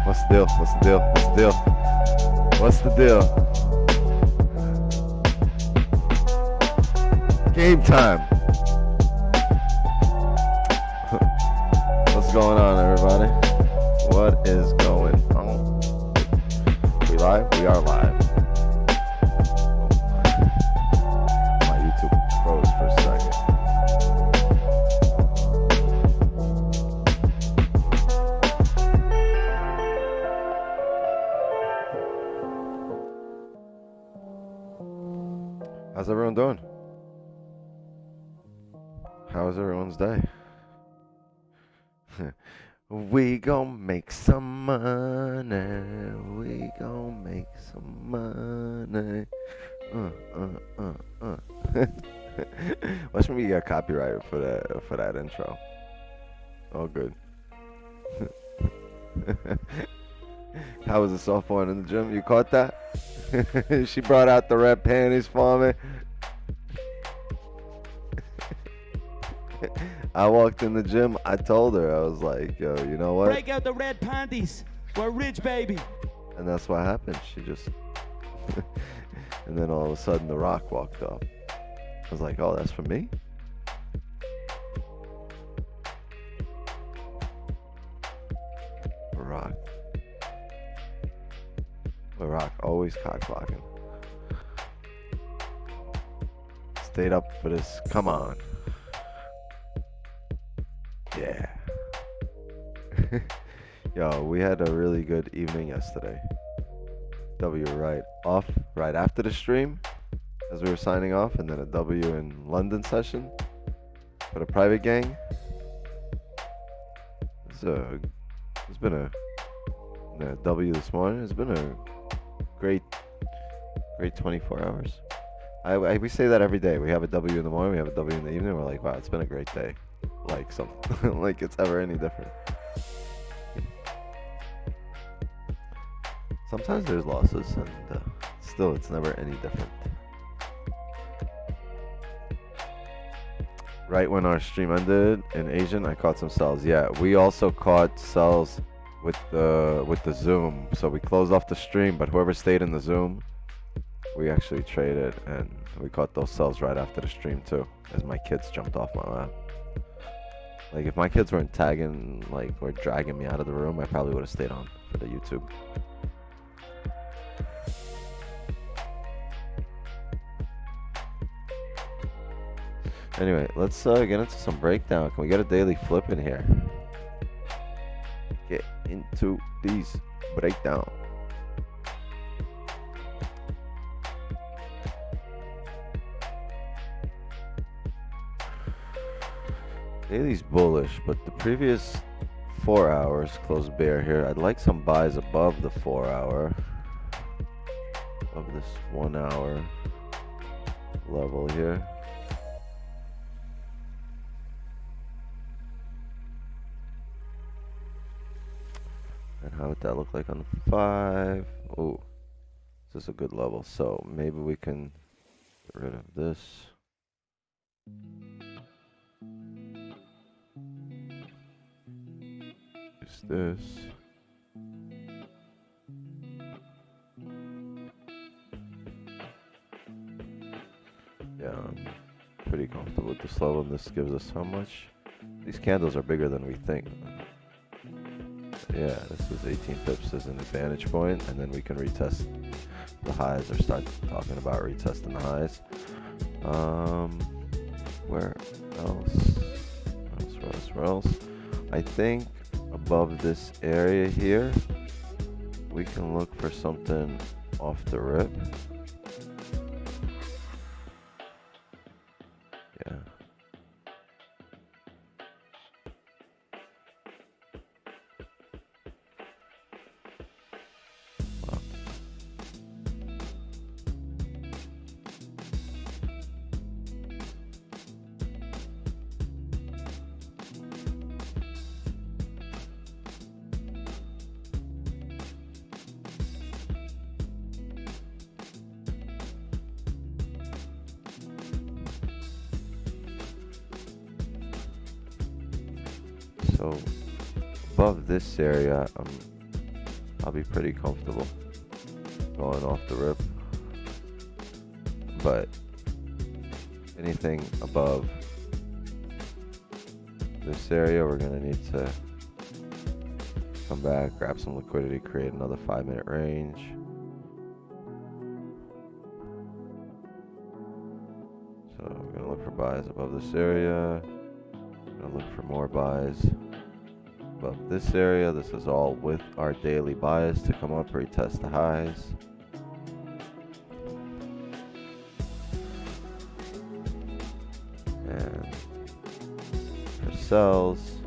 What's the deal? What's the deal? What's the deal? What's the deal? Game time. What's going on, everybody? What is going on? We live? We are live. My YouTube froze for a second. How's everyone doing? How was everyone's day? We gon' make some money. We gon' make some money. Watch me get copyrighted for that intro. All good. How was the softball in the gym? You caught that? She brought out the red panties for me. I walked in the gym. I told her, I was like, yo, you know what? Break out the red panties. We're rich, baby. And that's what happened. She just... and then all of a sudden, The Rock walked up. I was like, oh, that's for me? The Rock, always cock blocking. Stayed up for this. Come on. Yeah. Yo, we had a really good evening yesterday. W right after the stream as we were signing off, and then a W in London session for the private gang. It's been a W this morning. It's been a great 24 hours. We say that every day. We have a W in the morning, we have a W in the evening. We're like, wow, it's been a great day. Like something, like it's ever any different. Sometimes there's losses, and still, it's never any different. Right when our stream ended in Asian, I caught some sells. Yeah, we also caught sells with the Zoom. So we closed off the stream, but whoever stayed in the Zoom, we actually traded, and we caught those sells right after the stream too, as my kids jumped off my lap. Like, if my kids weren't tagging, like, or dragging me out of the room, I probably would have stayed on for the YouTube. Anyway, let's get into some breakdown. Can we get a daily flip in here? Get into these breakdown. Daily's bullish, but the previous 4 hours closed bear here. I'd like some buys above the 4 hour, of this 1 hour level here. And how would that look like on the 5? Oh, this is a good level. So maybe we can get rid of this. Use this. Yeah, I'm pretty comfortable with this level. This gives us how much? These candles are bigger than we think. Yeah, this is 18 pips as an advantage point, and then we can retest the highs, or start talking about retesting the highs. Where else? I think above this area here, we can look for something off the rip. Yeah. So above this area, I'll be pretty comfortable going off the rip. But anything above this area, we're gonna need to come back, grab some liquidity, create another 5-minute range. So we're gonna look for buys above this area. We're gonna look for more buys above this area. This is all with our daily bias to come up, retest the highs. And for sells,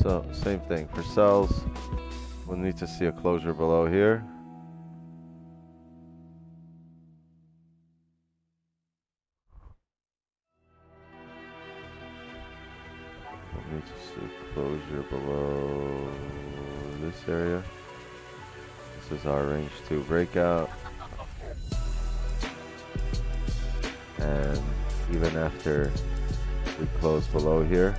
so same thing for sells. We'll need to see a closure below here. We'll need to see a closure below this area. This is our range 2 breakout. And even after we close below here,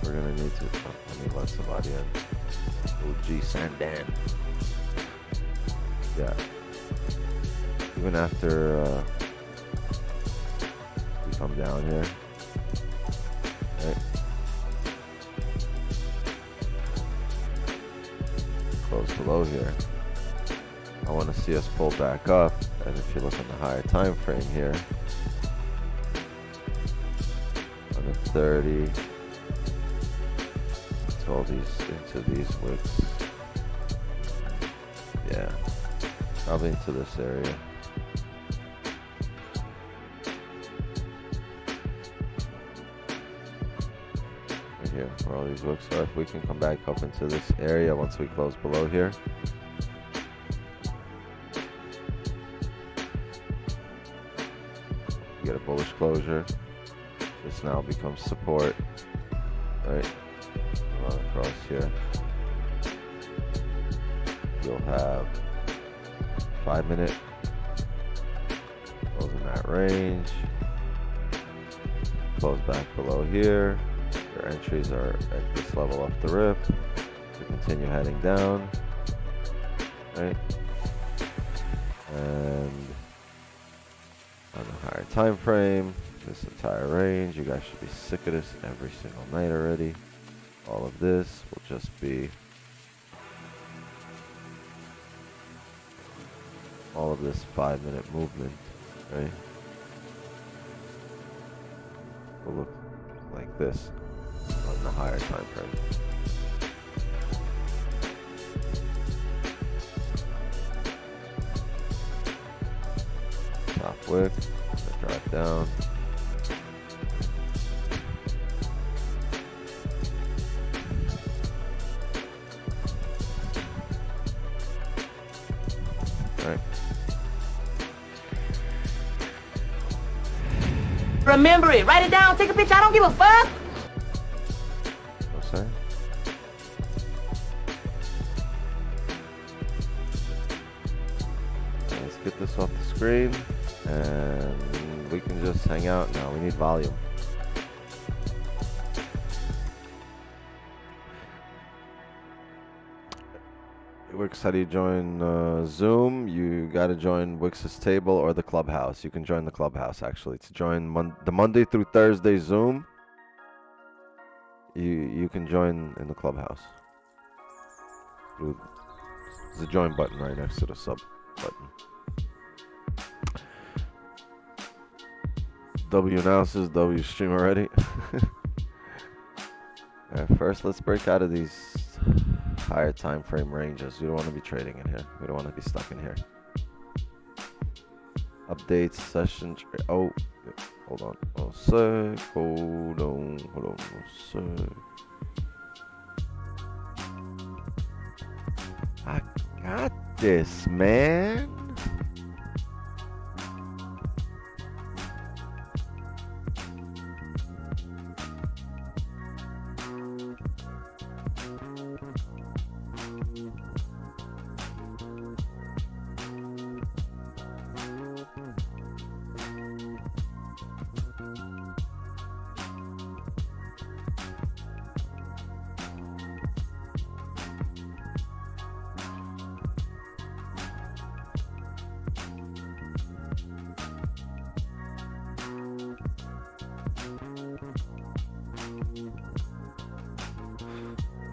we're gonna need to, let me let somebody in. OG Sandan. Yeah. Even after we come down here, right? Close below here. I want to see us pull back up, and if you look on the higher time frame here, on the 30. All these into these wicks. Yeah, probably into this area. Right here, where all these wicks are. If we can come back up into this area once we close below here. Get a bullish closure. This now becomes support, right? Run across here. You'll have 5-minute close in that range. Close back below here. Your entries are at this level off the rip. To continue heading down, right? And on the higher time frame, this entire range, you guys should be sick of this every single night already. All of this will just be all of this 5-minute movement, right? Will look like this on the higher time frame. Top wick, drop down. Right. Remember it. Write it down. Take a picture. I don't give a fuck. What's that? Let's get this off the screen, and we can just hang out now. We need volume. Wix, how do you join Zoom? You got to join Wix's table or the clubhouse. You can join the clubhouse actually. To join the Monday through Thursday Zoom, you can join in the clubhouse. There's a join button right next to the sub button. W announces, W stream already. Alright, first let's break out of these higher time frame ranges. We don't want to be trading in here. We don't want to be stuck in here. Updates, session. Oh, Hold on. One sec. Hold on. Hold on. One sec. I got this, man.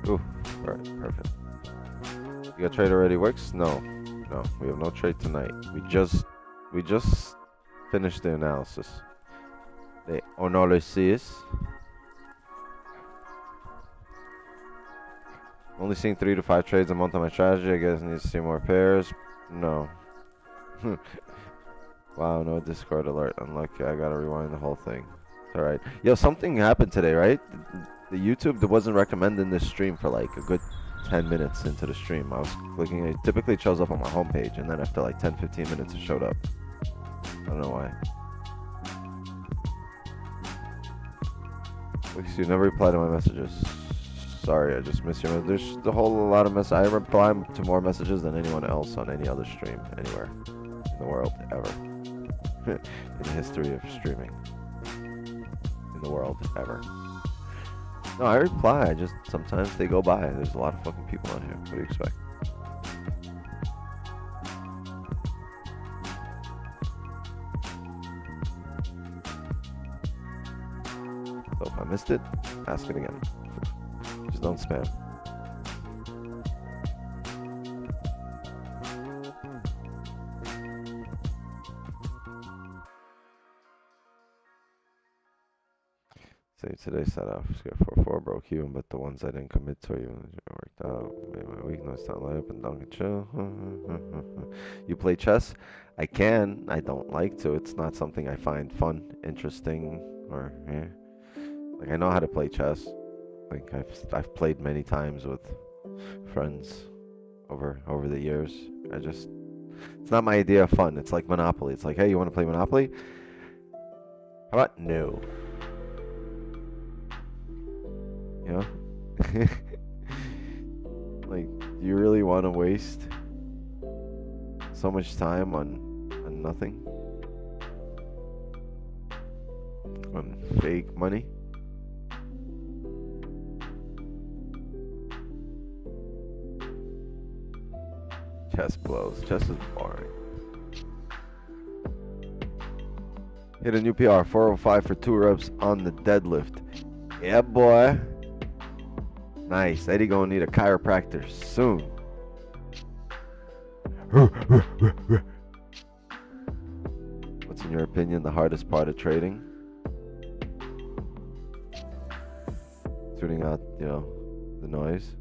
Ooh, alright, perfect. You got trade already works? No. No, we have no trade tonight. We just finished the analysis. The analysis. Only seeing 3 to 5 trades a month on my strategy. I guess I need to see more pairs. No. Wow, no Discord alert. Unlucky. I gotta rewind the whole thing. Alright. Yo, something happened today, right? The YouTube that wasn't recommending this stream for like a good 10 minutes into the stream. I was clicking, it typically shows up on my homepage, and then after like 10-15 minutes it showed up. I don't know why. You never reply to my messages. Sorry, I just missed your message. There's a whole lot of messages. I reply to more messages than anyone else on any other stream anywhere in the world, ever. In the history of streaming. In the world, ever. No, I reply. I just, sometimes they go by. There's a lot of fucking people on here. What do you expect? So if I missed it, ask it again. Just don't spam. Say today set off. Square 4 broke even, but the ones I didn't commit to even worked out. Made my weakness not light up and down and chill. You play chess? I can. I don't like to. It's not something I find fun, interesting, or yeah. Like I know how to play chess. Like I've played many times with friends over the years. It's not my idea of fun. It's like Monopoly. It's like, hey, you want to play Monopoly? How about no? You know? Like, do you really want to waste so much time on nothing? On fake money? Chess blows. Chess is boring. Hit a new PR, 405 for 2 reps on the deadlift. Yeah, boy. Nice. Eddie gonna need a chiropractor soon. What's in your opinion the hardest part of trading? Tuning out, you know, the noise.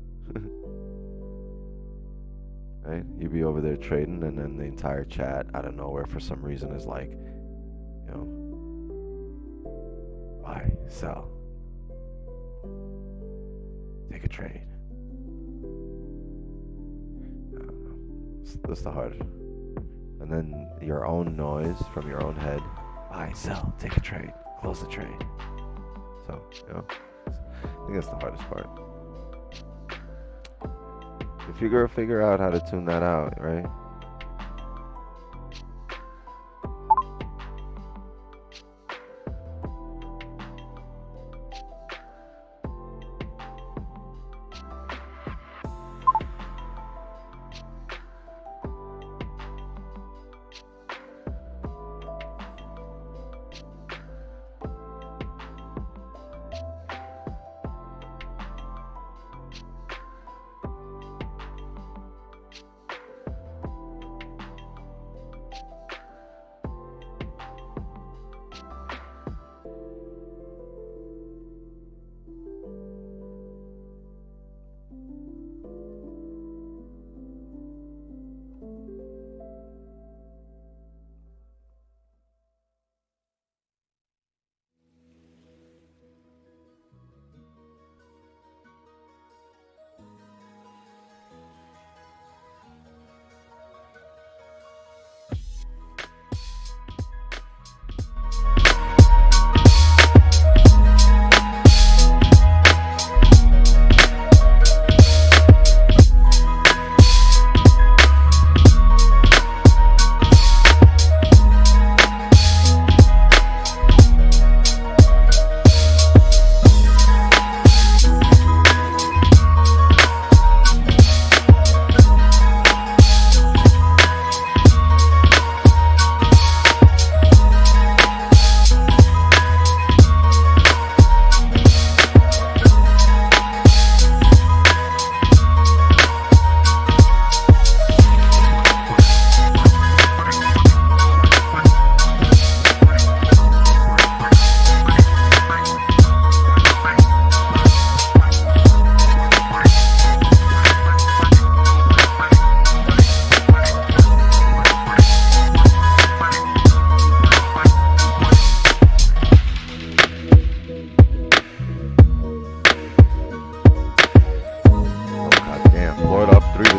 Right? You be over there trading, and then the entire chat out of nowhere for some reason is like, you know, buy, sell, take a trade. I don't know. That's the hard. And then your own noise from your own head, buy, sell, take a trade, close the trade. So, you know, I think that's the hardest part. If you go figure out how to tune that out, right?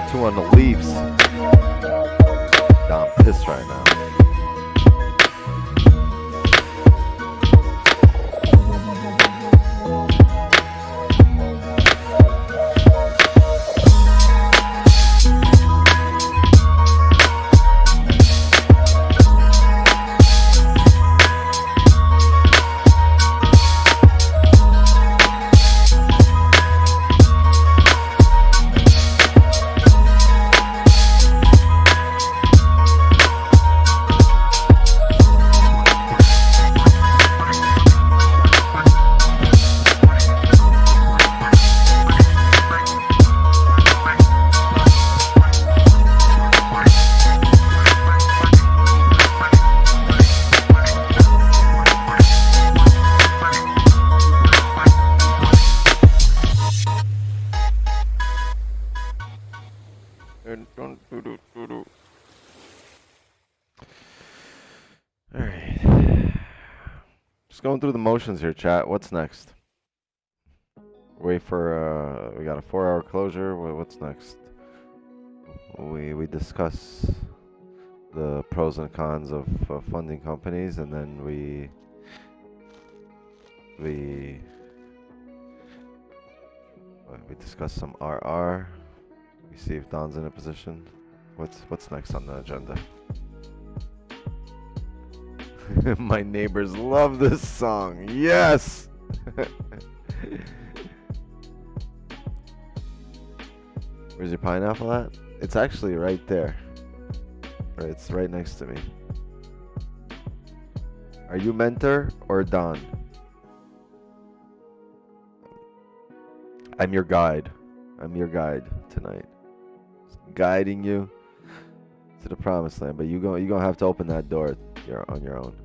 4-2 on the Leafs. Nah, I'm pissed right now. Alright. Just going through the motions here, chat. What's next? Wait for, we got a 4-hour closure. What's next? We discuss the pros and cons of funding companies, and then we discuss some RR. We see if Don's in a position. What's next on the agenda? My neighbors love this song. Yes. Where's your pineapple at? It's actually right there. It's right next to me. Are you mentor or Don? I'm your guide. I'm your guide tonight. Just guiding you to the promised land, but you're gonna have to open that door on your own.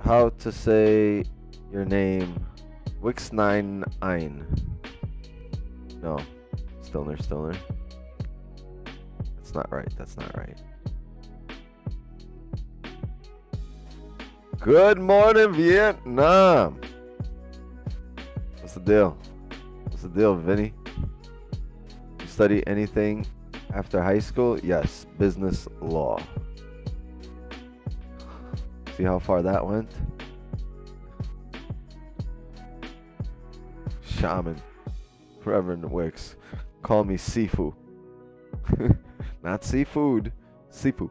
How to say your name? Wix99. No, Stillner. That's not right. That's not right. Good morning, Vietnam. What's the deal? What's the deal, Vinny? You study anything after high school? Yes, business law. See how far that went? Shaman. Reverend Wicks. Call me Sifu. Not seafood. Sifu.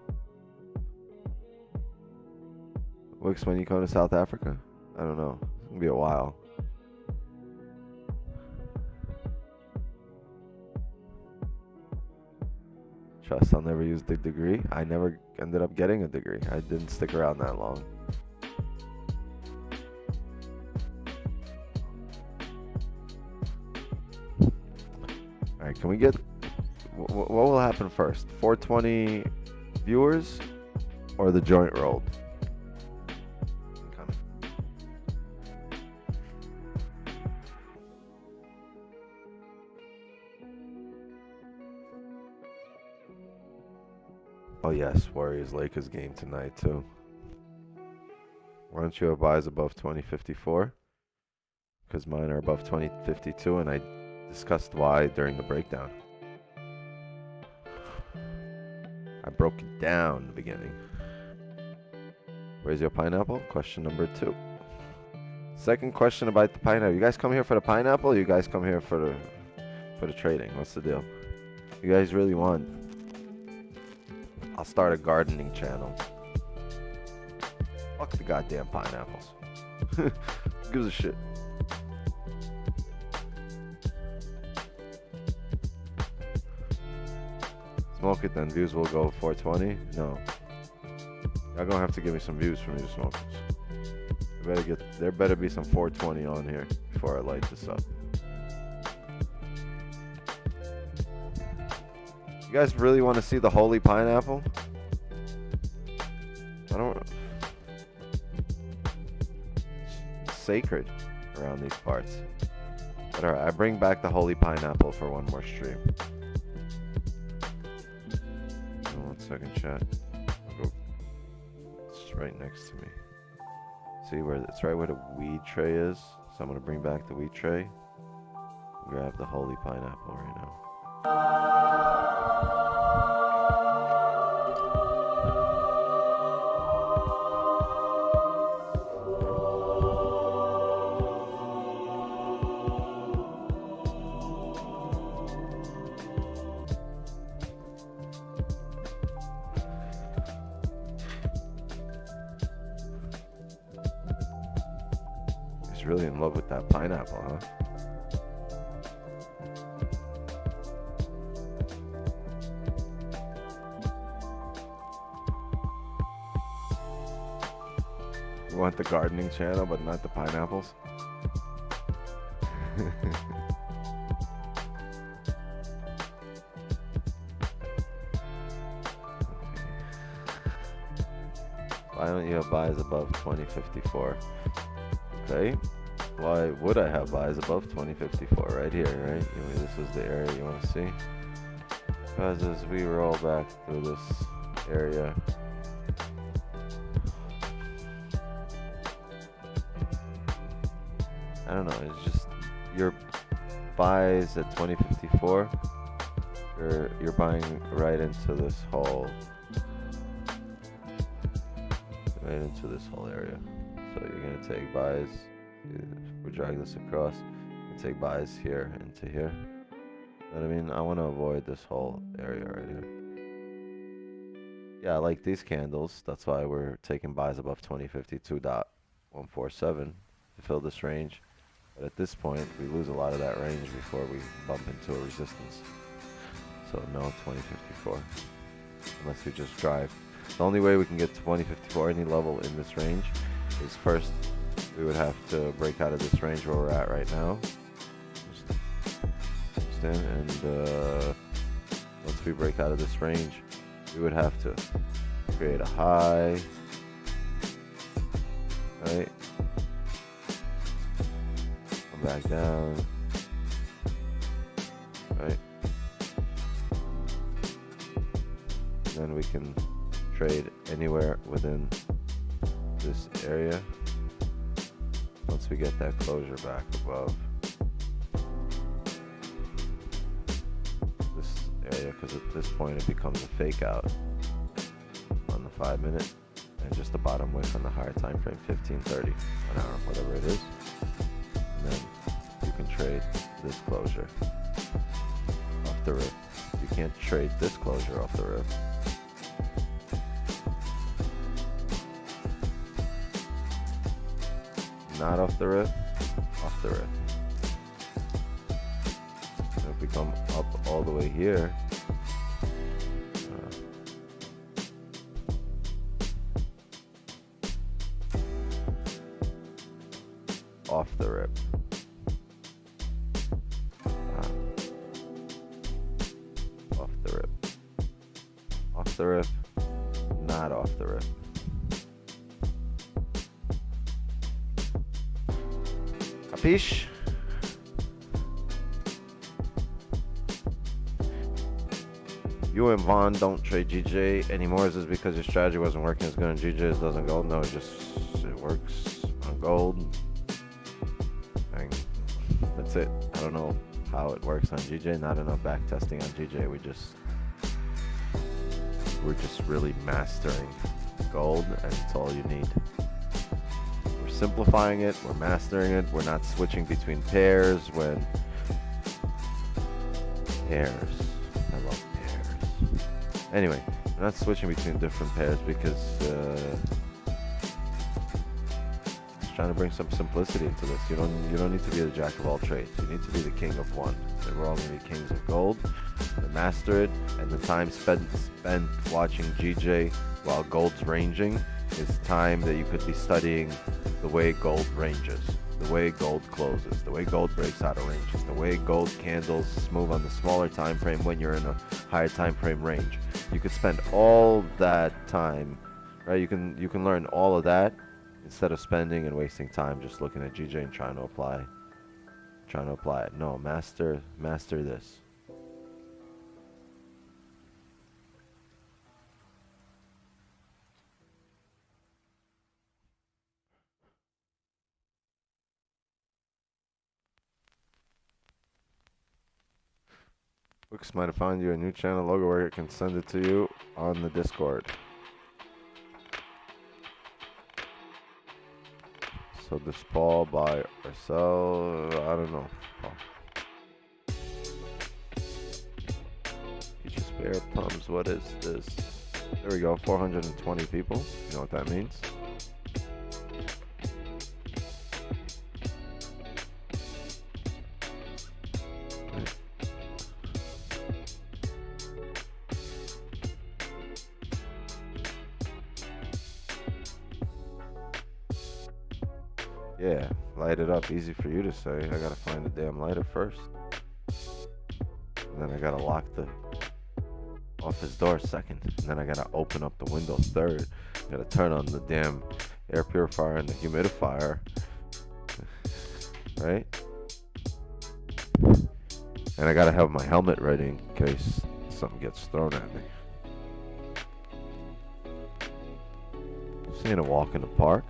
Wicks, when you come to South Africa? I don't know. It's gonna be a while. Trust, I'll never use the degree. I never ended up getting a degree. I didn't stick around that long. Alright, can we get... What will happen first? 420 viewers or the joint rolled? Oh yes, Warriors-Lakers game tonight too. Why don't you have buys above 2054? Because mine are above 2052, and I discussed why during the breakdown. I broke it down in the beginning. Where's your pineapple? Question number 2. Second question about the pineapple. You guys come here for the pineapple, or you guys come here for the trading? What's the deal? You guys really want? I'll start a gardening channel. Fuck the goddamn pineapples. Who gives a shit? Smoke it, then views will go 420. No. Y'all gonna have to give me some views for me to smoke this. There better be some 420 on here before I light this up. You guys really want to see the holy pineapple? I don't... It's sacred around these parts. But alright, I bring back the holy pineapple for one more stream. Oh, 1 second, chat. It's right next to me. See where it's right where the weed tray is? So I'm gonna bring back the wheat tray. Grab the holy pineapple right now. He's really in love with that pineapple, huh? You want the gardening channel, but not the pineapples? Why don't you have buys above 2054? Okay. Why would I have buys above 2054? Right here, right? This is the area you want to see. Because as we roll back through this area, I don't know, it's just your buys at 2054, you're buying right into this whole area. So you're gonna take buys, we drag this across, and take buys here into here. You know what I mean? I want to avoid this whole area right here. Yeah, I like these candles. That's why we're taking buys above 2052.147 to fill this range. But at this point, we lose a lot of that range before we bump into a resistance. So no 2054, unless we just drive. The only way we can get 2054 any level in this range is first we would have to break out of this range where we're at right now. And once we break out of this range, we would have to create a high, right? Come back down, right? Then we can trade anywhere within this area once we get that closure back above this area, because at this point it becomes a fake out on the 5 minute and just the bottom wick on the higher time frame, 15.30 an hour, whatever it is. And then you can trade this closure off the rip. You can't trade this closure off the rip. Not off the rip, off the rip. So if we come up all the way here, off the rip. Off the rip. Off the rip, not off the rip. Capiche? You and Vaughn don't trade GJ anymore. Is this because your strategy wasn't working as good on GJ as it does on gold? No, it works on gold. And that's it. I don't know how it works on GJ. Not enough back testing on GJ. We're just really mastering gold, and it's all you need. We're simplifying it, we're mastering it, we're not switching between pairs when pairs. I love pairs. Anyway, we're not switching between different pairs because just trying to bring some simplicity into this. You don't need to be the jack of all trades. You need to be the king of one. So we're all gonna be kings of gold. To master it, and the time spent watching GJ while gold's ranging is time that you could be studying the way gold ranges, the way gold closes, the way gold breaks out of ranges, the way gold candles move on the smaller time frame when you're in a higher time frame range. You could spend all that time, right? You can learn all of that instead of spending and wasting time just looking at GJ and trying to apply it. No, master this. Wix might have found you a new channel logo where it can send it to you on the Discord. So this Paul by ourselves, I don't know. Paul. Future Spare Plums, what is this? There we go, 420 people. You know what that means? Yeah, light it up. Easy for you to say. I gotta find the damn lighter first. And then I gotta lock the office door second. And then I gotta open up the window third. Gotta turn on the damn air purifier and the humidifier. Right? And I gotta have my helmet ready in case something gets thrown at me. This ain't a walk in the park.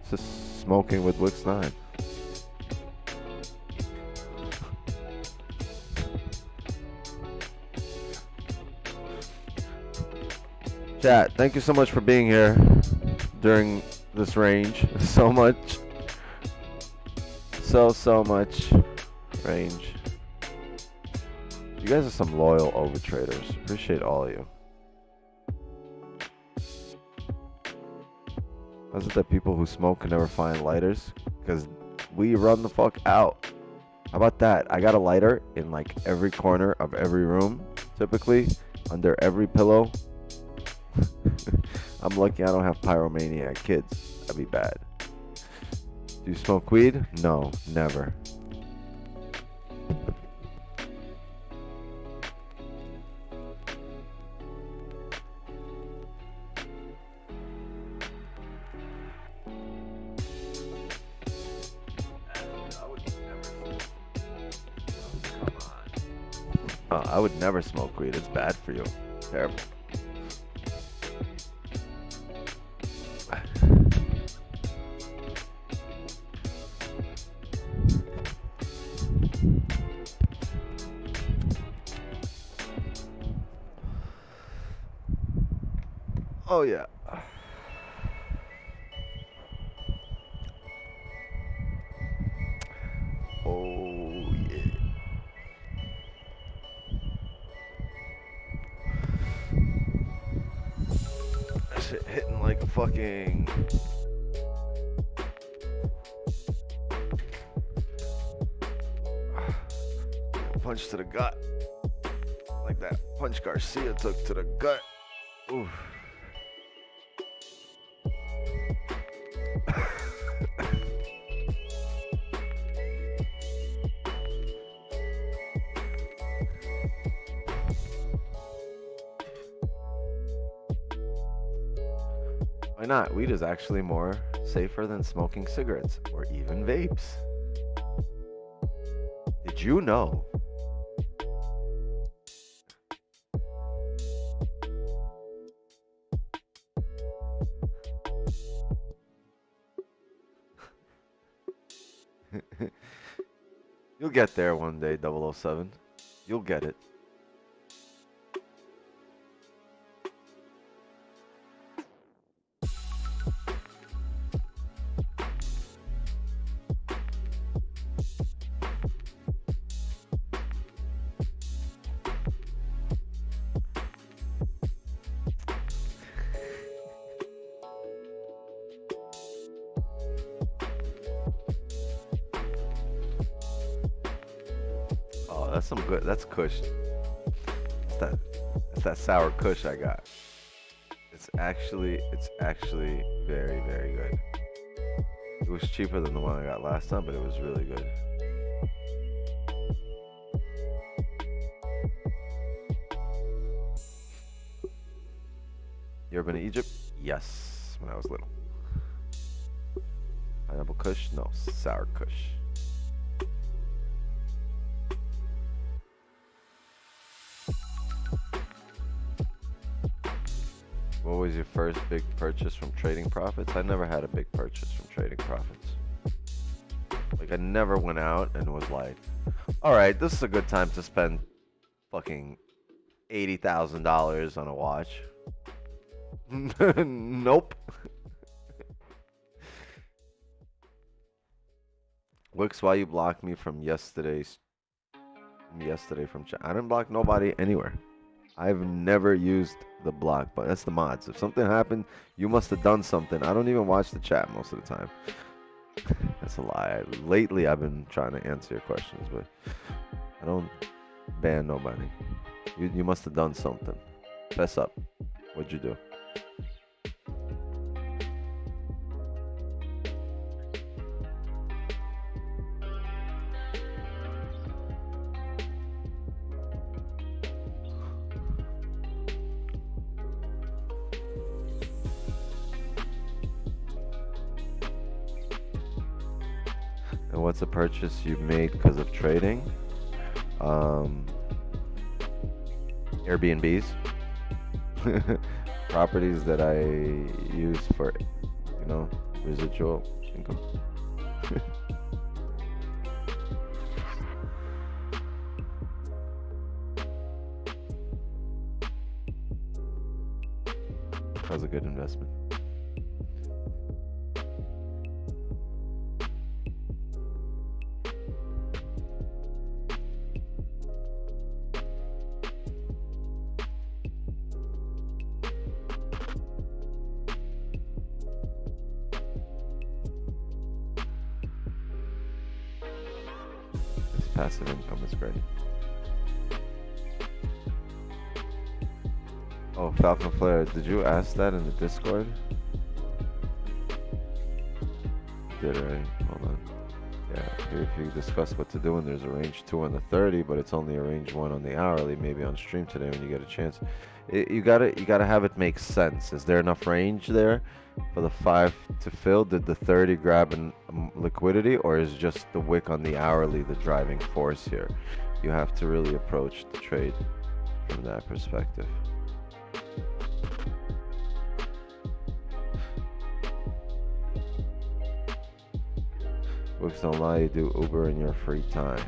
It's just smoking with Wix 9. Chat, thank you so much for being here during this range. So much. So much range. You guys are some loyal overtraders. Appreciate all of you. How's it that people who smoke can never find lighters? Because we run the fuck out. How about that? I got a lighter in like every corner of every room, typically, under every pillow. I'm lucky I don't have pyromaniac kids. That'd be bad. Do you smoke weed? No, never. I would never smoke weed. It's bad for you. Terrible. Oh yeah. Oh yeah. That shit hitting like a fucking punch to the gut. Like that punch Garcia took to the gut. Oof. Why not? Weed is actually more safer than smoking cigarettes or even vapes. Did you know? You'll get there one day, 007. You'll get it. That's some good. That's Kush. It's that sour Kush I got. It's actually very, very good. It was cheaper than the one I got last time, but it was really good. You ever been to Egypt? Yes, when I was little. Pineapple Kush? No, sour Kush. What was your first big purchase from trading profits? I never had a big purchase from trading profits. Like, I never went out and was like, all right, this is a good time to spend fucking $80,000 on a watch. Nope. Wix, why you blocked me from yesterday from chat? I didn't block nobody anywhere. I've never used the block, but that's the mods. If something happened, you must have done something. I don't even watch the chat most of the time. That's a lie. Lately, I've been trying to answer your questions, but I don't ban nobody. You must have done something. Fess up. What'd you do? And what's a purchase you made because of trading? Airbnbs. Properties that I use for, residual income. That was a good investment. This passive income is great. Oh, Falcon Flare, did you ask that in the Discord? Did I? Hold on. Yeah, here if you discuss what to do when there's a range 2 on the 30, but it's only a range 1 on the hourly, maybe on stream today when you get a chance. You gotta have it make sense. Is there enough range there for the 5 to fill? Did the 30 grab an liquidity, or is just the wick on the hourly the driving force here? You have to really approach the trade from that perspective. Books don't lie, you do Uber in your free time.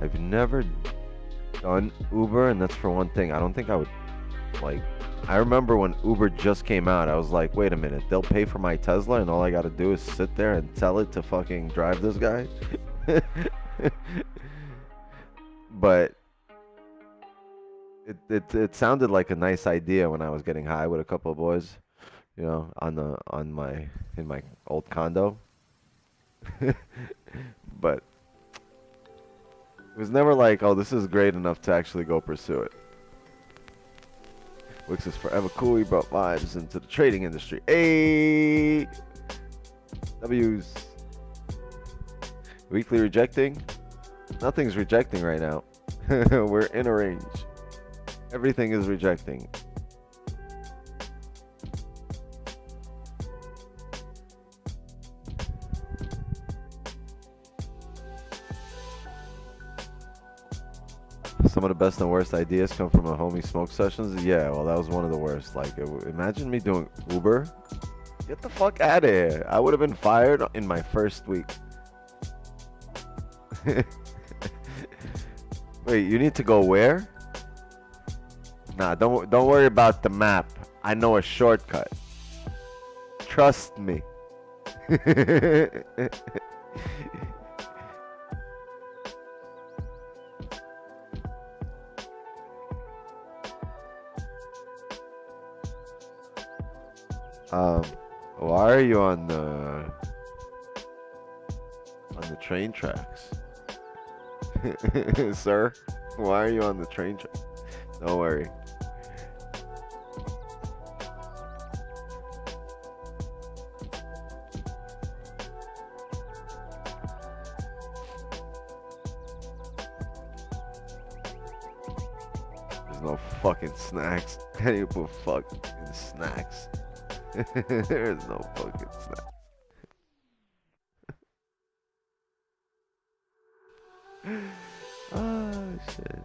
I've never done Uber, and that's for one thing. I don't think I would, I remember when Uber just came out, I was like, wait a minute, they'll pay for my Tesla and all I gotta do is sit there and tell it to fucking drive this guy? But it sounded like a nice idea when I was getting high with a couple of boys, in my old condo. But it was never like, oh, this is great enough to actually go pursue it. Wix is forever cool. He brought vibes into the trading industry. Hey, W's. Weekly rejecting? Nothing's rejecting right now. We're in a range. Everything is rejecting. Some of the best and worst ideas come from a homie smoke sessions. Yeah, well, that was one of the worst. Like, imagine me doing Uber. Get the fuck out of here. I would have been fired in my first week. Wait, you need to go where? Nah, don't worry about the map. I know a shortcut. Trust me. Why are you on the train tracks? Sir, why are you on the train tracks? Don't worry. There's no fucking snacks. How do you put fucking snacks? There's no fucking snacks. Oh shit.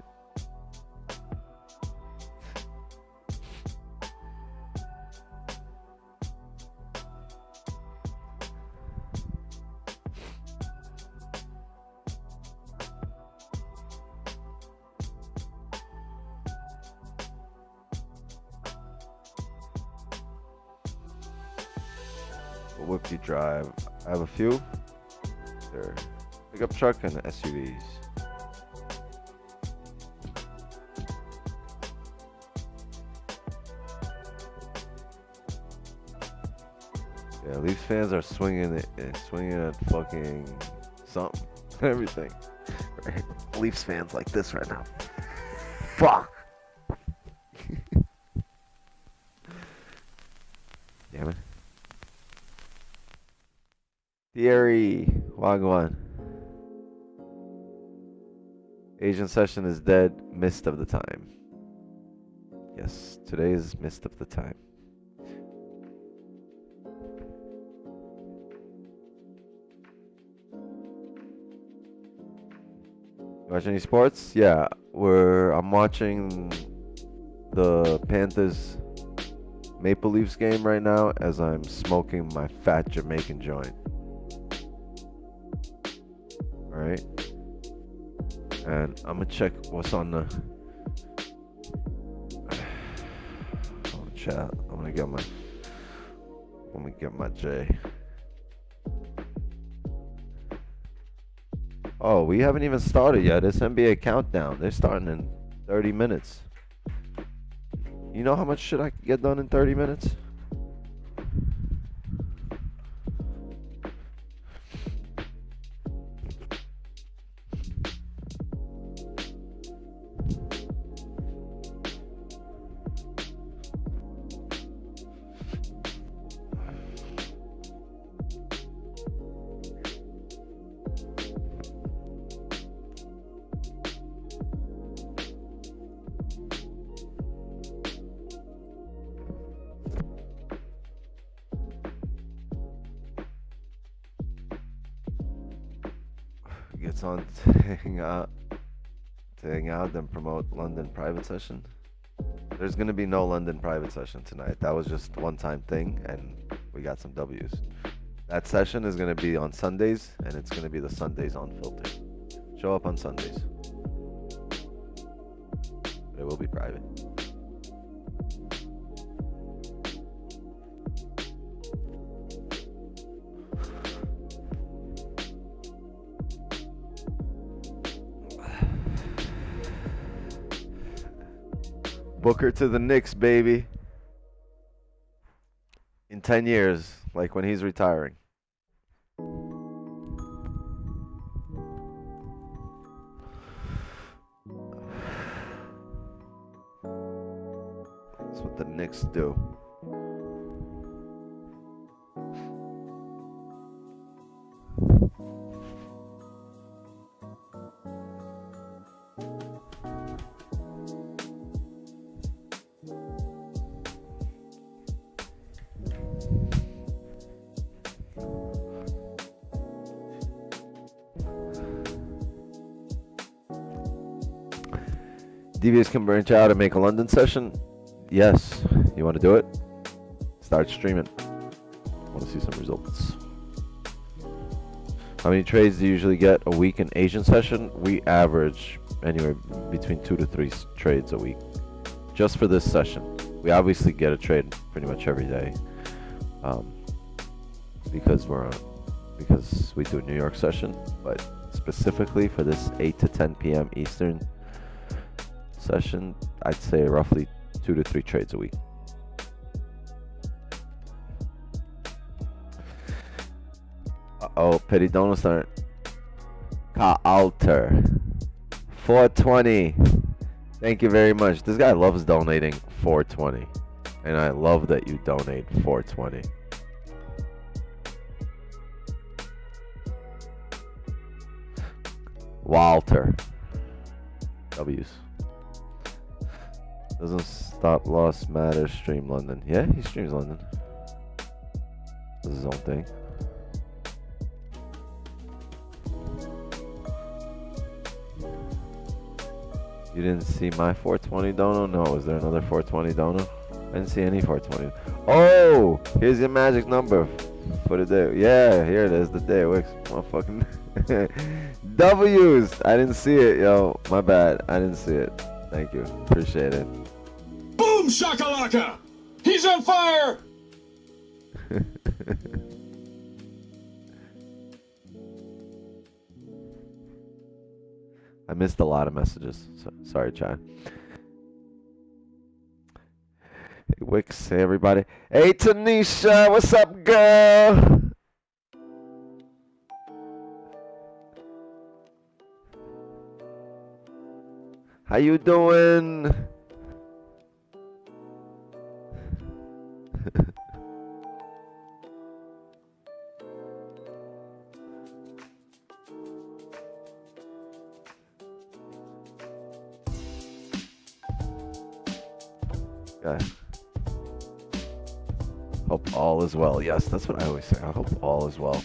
What whip you drive? I have a few. They're pickup truck and SUVs. Yeah, Leafs fans are swinging at fucking something, everything. Right? Leafs fans like this right now. Fuck. Damn it. Thierry, Wagwan. Asian session is dead. Mist of the time. Yes, today is mist of the time. Watch any sports? Yeah, I'm watching the Panthers Maple Leafs game right now as I'm smoking my fat Jamaican joint. Alright. And I'm gonna check what's on the chat. I'm gonna get my J. Oh, we haven't even started yet. It's NBA countdown. They're starting in 30 minutes. You know how much shit I can get done in 30 minutes? Gets on to hang out, then promote London private session. There's gonna be no London private session tonight. That was just one-time thing, and we got some W's. That session is gonna be on Sundays, and it's gonna be the Sundays Unfiltered. Show up on Sundays. But it will be private. Booker to the Knicks, baby. In 10 years, like when he's retiring. That's what the Knicks do. Devious can branch out and make a London session. Yes. You want to do it? Start streaming. I want to see some results. How many trades do you usually get a week in Asian session? We average anywhere between 2 to 3 trades a week. Just for this session. We obviously get a trade pretty much every day. Because we do a New York session, but specifically for this 8 to 10 p.m. Eastern session, I'd say roughly 2 to 3 trades a week. Oh, petty donuts aren't. Alter 420. Thank you very much. This guy loves donating 420, and I love that you donate 420. Walter W's. Doesn't stop loss matter. Stream London. Yeah, he streams London. Does his own thing. You didn't see my 420 dono? No, was there another 420 dono? I didn't see any 420. Oh, here's your magic number for the day. Yeah, here it is. The day Wix. Motherfucking W's. I didn't see it, yo. My bad. I didn't see it. Thank you. Appreciate it. Boom shakalaka! He's on fire! missed a lot of messages. So, sorry, chat. Hey, Wix. Hey, everybody. Hey, Tanisha. What's up, girl? How you doing? Yeah. Hope all is well. Yes, that's what I always say. I hope all is well.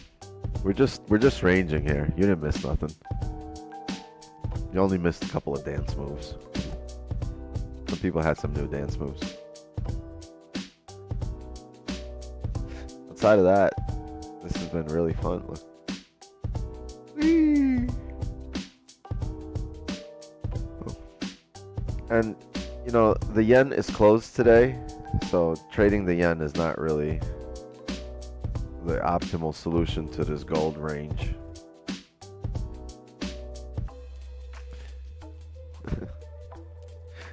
We're just ranging here. You didn't miss nothing. You only missed a couple of dance moves. Some people had some new dance moves. Outside of that, this has been really fun. Look. Whee! Oh. And you know, the yen is closed today, so trading the yen is not really the optimal solution to this gold range.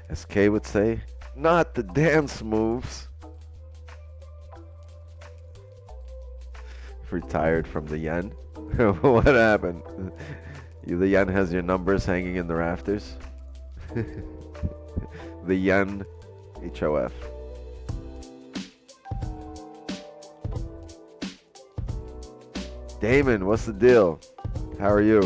As Kay would say, not the dance moves. Retired from the yen. What happened? The yen has your numbers hanging in the rafters. The yen HOF. Damon, what's the deal? How are you?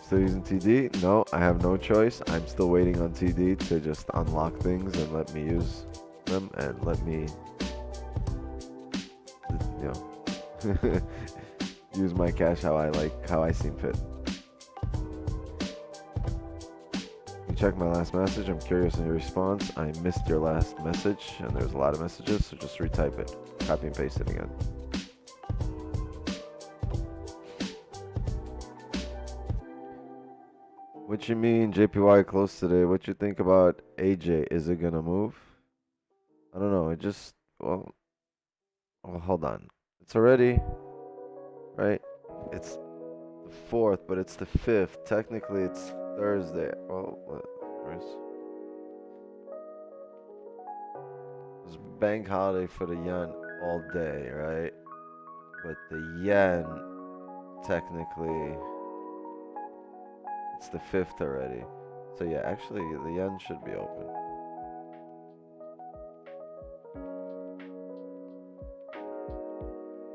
Still using TD? No, I have no choice. I'm still waiting on TD to just unlock things and let me use them and let me, you know, use my cash how I like, how I seem fit. You check my last message. I'm curious in your response. I missed your last message, and there's a lot of messages, so just retype it. Copy and paste it again. What you mean JPY close today? What you think about AJ? Is it gonna move? I don't know. It just, well, hold on. It's already, right? It's the 4th, but it's the 5th. Technically, it's Thursday. Well, where's... It's bank holiday for the yen all day, right? But the yen, technically, it's the 5th already. So yeah, actually, the yen should be open.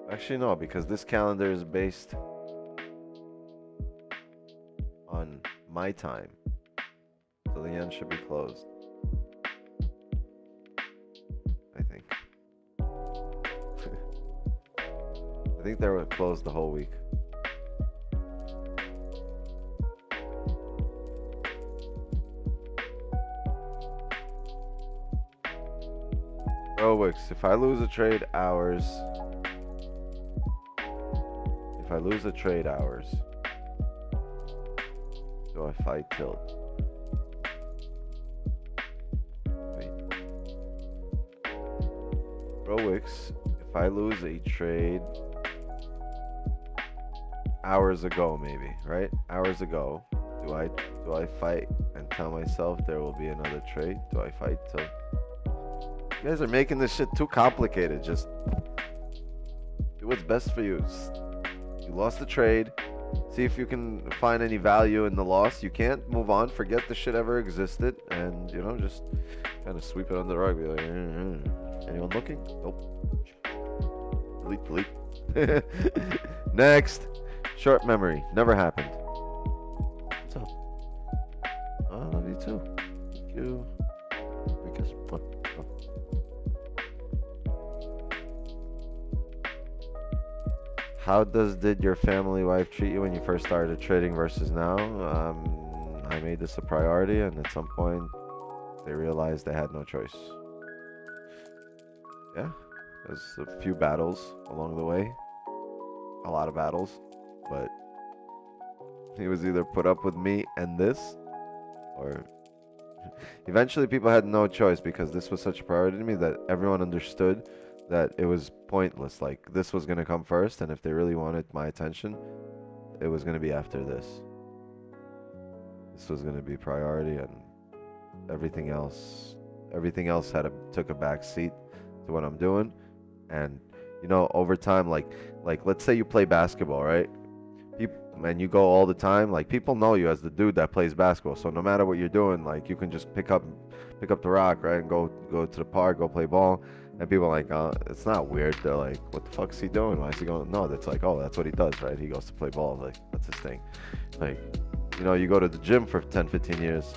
Actually, no, because this calendar is based on my time. So the yen should be closed. I think. I think they were closed the whole week. Wix, if I lose a trade hours, do I fight tilt? Wait. Wix, if I lose a trade hours ago, maybe, right? Hours ago, do I fight and tell myself there will be another trade? Do I fight till? You guys are making this shit too complicated. Just do what's best for you. You lost the trade. See if you can find any value in the loss. You can't, move on. Forget the shit ever existed. And, you know, just kind of sweep it under the rug. Be like, anyone looking? Nope. Delete. Next. Short memory. Never happened. What's up? Oh, I love you too. Thank you. Because, how did your family wife treat you when you first started trading versus now? I made this a priority, and at some point, they realized they had no choice. Yeah, there's a few battles along the way, a lot of battles, but he was either put up with me and this, or eventually people had no choice because this was such a priority to me that everyone understood that it was pointless. Like this was gonna come first, and if they really wanted my attention, it was gonna be after this. This was gonna be priority, and everything else, took a back seat to what I'm doing. And you know, over time, like let's say you play basketball, right? And you go all the time, like people know you as the dude that plays basketball. So no matter what you're doing, like you can just pick up the rock, right, and go to the park, go play ball. And people are like, it's not weird. They're like, what the fuck's he doing? Why is he going? No, that's like, oh, that's what he does, right? He goes to play ball. Like that's his thing. Like, you know, you go to the gym for 10, 15 years.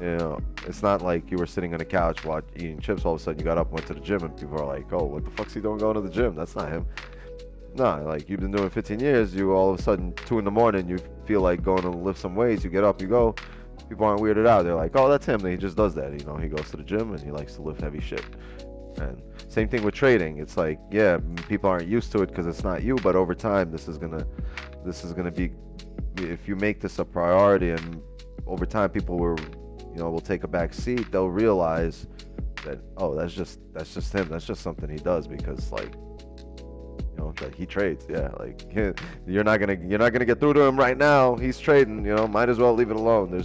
You know, it's not like you were sitting on a couch eating chips. All of a sudden, you got up and went to the gym, and people are like, "Oh, what the fuck's he doing going to the gym?" That's not him. Nah, like you've been doing 15 years. You all of a sudden 2 in the morning, you feel like going to lift some weights. You get up, you go. People aren't weirded out. They're like, "Oh, that's him. He just does that." You know, he goes to the gym and he likes to lift heavy shit. And same thing with trading. It's like, yeah, people aren't used to it because it's not you. But over time, this is gonna be, if you make this a priority, and over time, people will take a back seat. They'll realize that, oh, that's just him. That's just something he does because, like, you know, that he trades. Yeah, like you're not gonna get through to him right now. He's trading. You know, might as well leave it alone.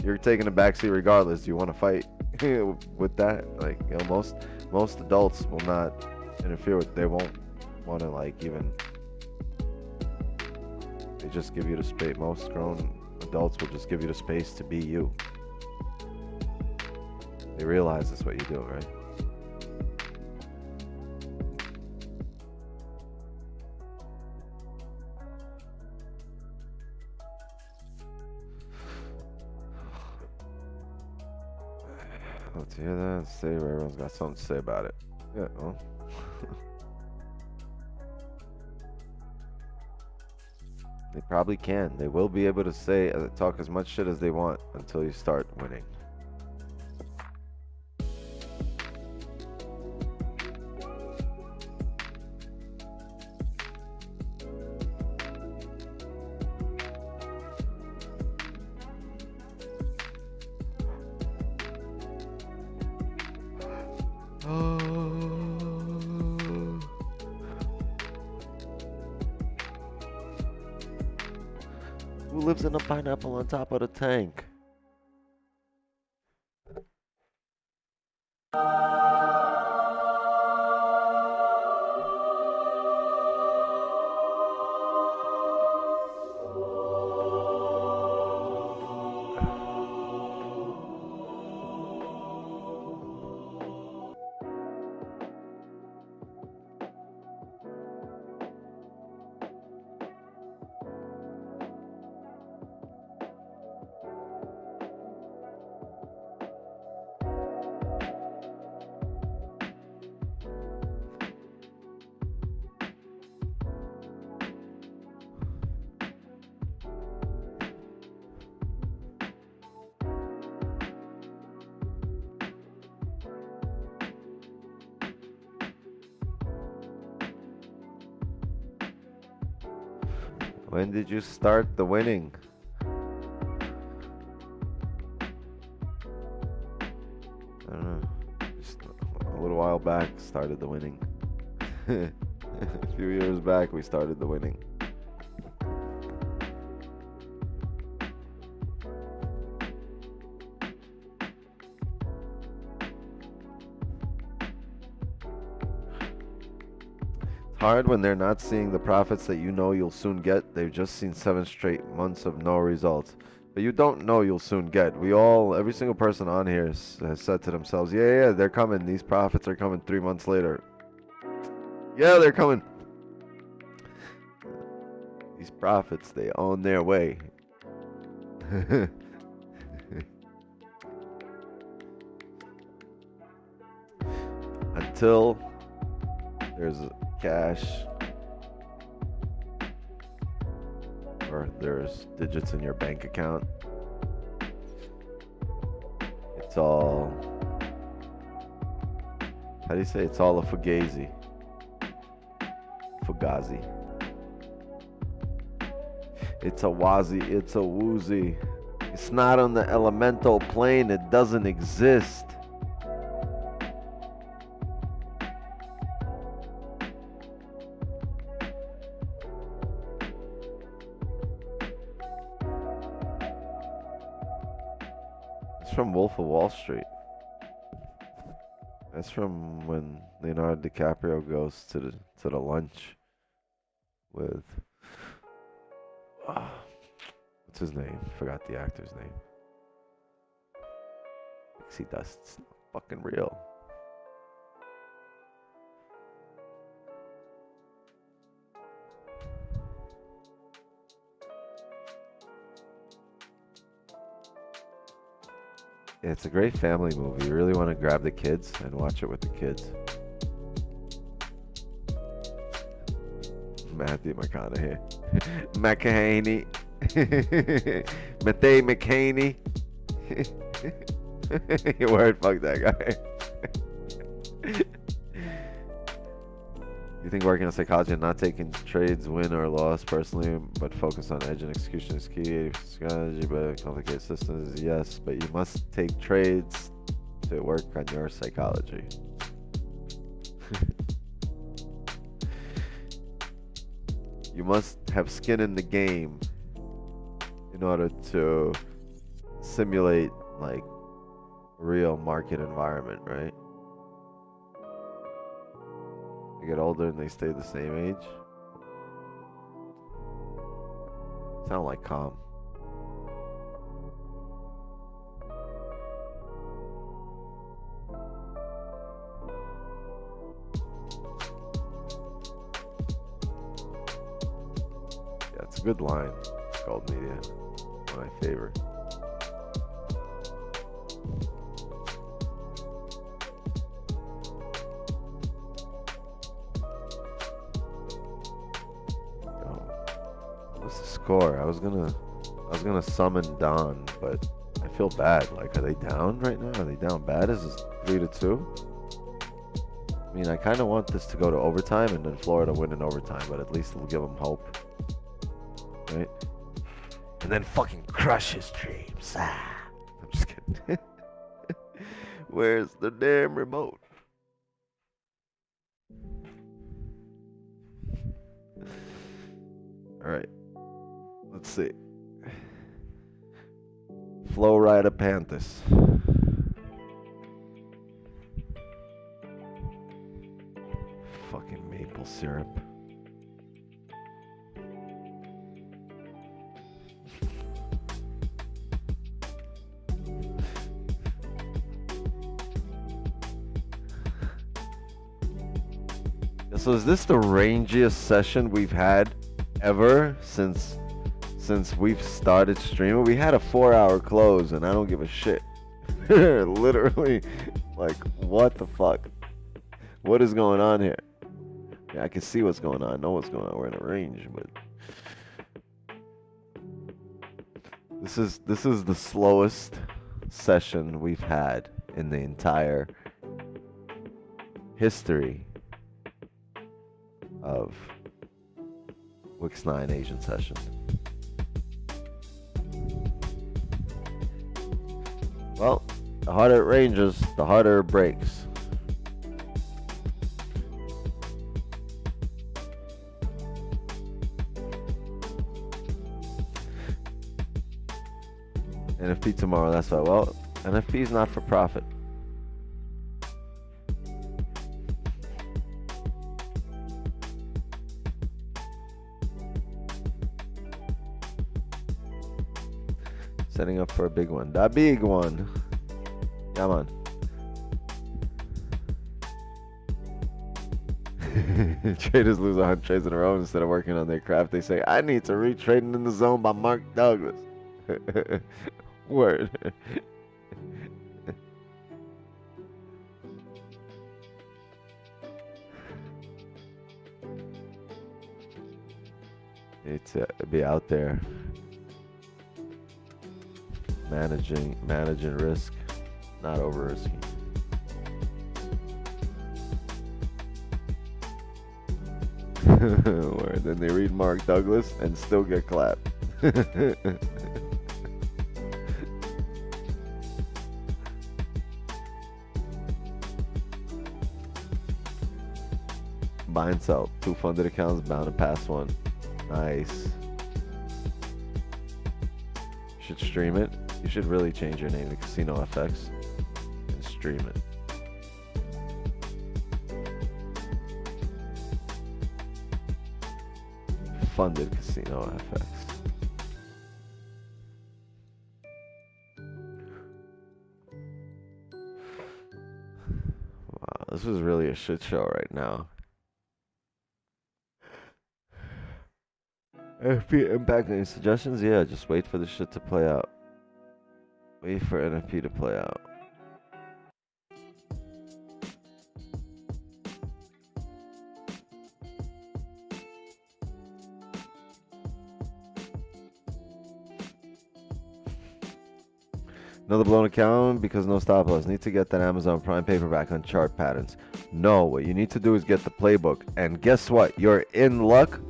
You're taking a back seat regardless. Do you want to fight with that? Like, you know, most adults will not interfere with. They won't want to, like, even. They just give you the space. Most grown adults will just give you the space to be you. They realize that's what you do, right? Let's hear that and say everyone's got something to say about it. Yeah, well. They probably can. They will be able to talk as much shit as they want until you start winning. Who lives in a pineapple on top of the tank? When did you start the winning? I don't know. Just a little while back, started the winning. A few years back, we started the winning. Hard when they're not seeing the profits that you know you'll soon get. They've just seen 7 straight months of no results. But you don't know you'll soon get. Every single person on here has said to themselves, yeah, they're coming. These profits are coming 3 months later. Yeah, they're coming. These profits, they own their way. Until there's cash, or there's digits in your bank account, it's all, how do you say, it's all a fugazi. It's a wazi, it's a woozy. It's not on the elemental plane, it doesn't exist. Wolf of Wall Street. That's from when Leonardo DiCaprio goes to the lunch with what's his name? Forgot the actor's name. Pixie Dust's fucking real. It's a great family movie. You really want to grab the kids and watch it with the kids. Matthew McConaughey. McCaney. Matthew McCaney. Word, fuck that guy. You think working on psychology and not taking trades, win or loss personally, but focus on edge and execution is key. Strategy, but complicated systems, yes. But you must take trades to work on your psychology. You must have skin in the game in order to simulate like real market environment, right? They get older and they stay the same age. Sound like calm. Yeah, it's a good line. Gold media, one of my favorite. Score. I was gonna summon Don, but I feel bad. Like, are they down right now? Are they down bad? Is this 3-2? I mean, I kind of want this to go to overtime and then Florida win in overtime, but at least it'll give them hope, right? And then fucking crush his dreams. I'm just kidding. Where's the damn remote? All right. Let's see. Flow Rider Panthers. Fucking maple syrup. So is this the rangiest session we've had ever since we've started streaming? We had a 4-hour close and I don't give a shit. Literally, like, what the fuck? What is going on here? Yeah, I can see what's going on. I know what's going on. We're in a range, but this is the slowest session we've had in the entire history of Wix 9 Asian session. Well, the harder it ranges, the harder it breaks. NFP tomorrow, that's why. Well, NFP is not for profit. Setting up for a big one. The big one. Yeah, man. Traders lose 100 trades in a row instead of working on their craft. They say, I need to read Trading in the Zone by Mark Douglas. Word. Need to be out there managing risk, not over risking. Word. Then they read Mark Douglas and still get clapped. Buy and sell. 2 funded accounts bound to pass one. Nice. Should stream it. You should really change your name to Casino FX and stream it. Funded Casino FX. Wow, this is really a shit show right now. NFP impact, any suggestions? Yeah, just wait for the shit to play out. Wait for NFP to play out. Another blown account because no stop loss. Need to get that Amazon Prime paperback on chart patterns. No, what you need to do is get the playbook. And guess what? You're in luck.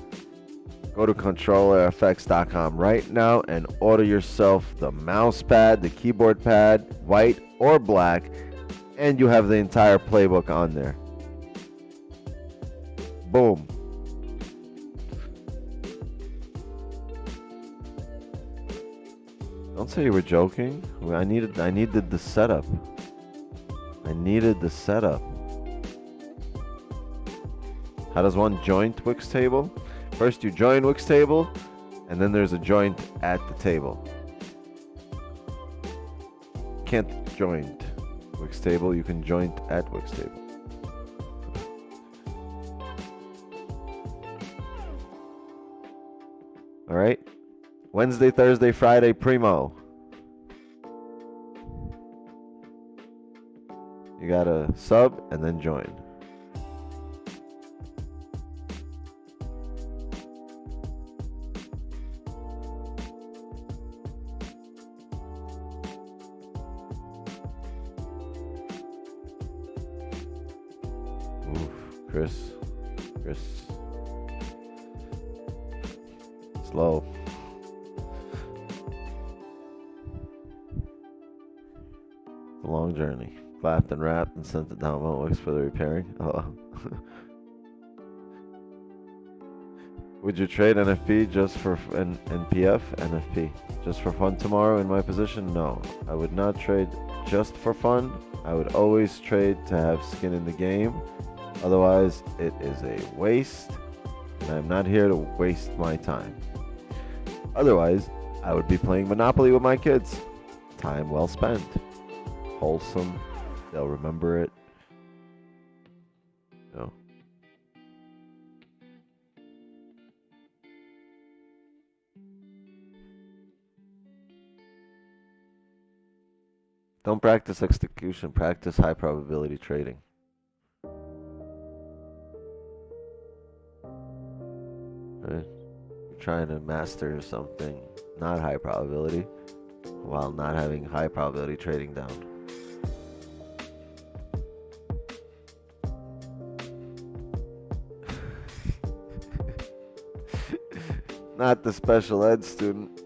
Go to controllerfx.com right now and order yourself the mouse pad, the keyboard pad, white or black, and you have the entire playbook on there. Boom. Don't say you were joking. I needed the setup. I needed the setup. How does one join Wix table? First you join Wix table, and then there's a joint at the table. Can't join Wix table, you can join at Wix table. All right. Wednesday, Thursday, Friday, primo. You gotta sub and then join. Oof, Chris. Slow. A long journey. Clapped and wrapped and sent it down Mount Wix for the repairing. Oh. Would you trade NFP just for NPF? NFP just for fun tomorrow in my position? No, I would not trade just for fun. I would always trade to have skin in the game. Otherwise, it is a waste, and I'm not here to waste my time. Otherwise, I would be playing Monopoly with my kids. Time well spent. Wholesome. They'll remember it. No. Don't practice execution, practice high probability trading. Right? You're trying to master something not high probability while not having high probability trading down. Not the special ed student.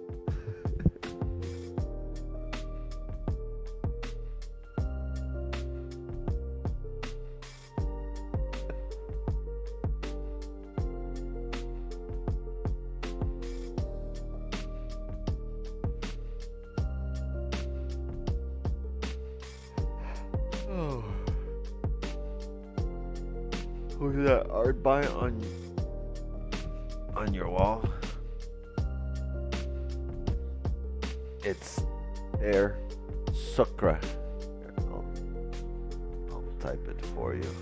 Oh. Look at that art by on your wall. It's air sucra. I'll type it for you.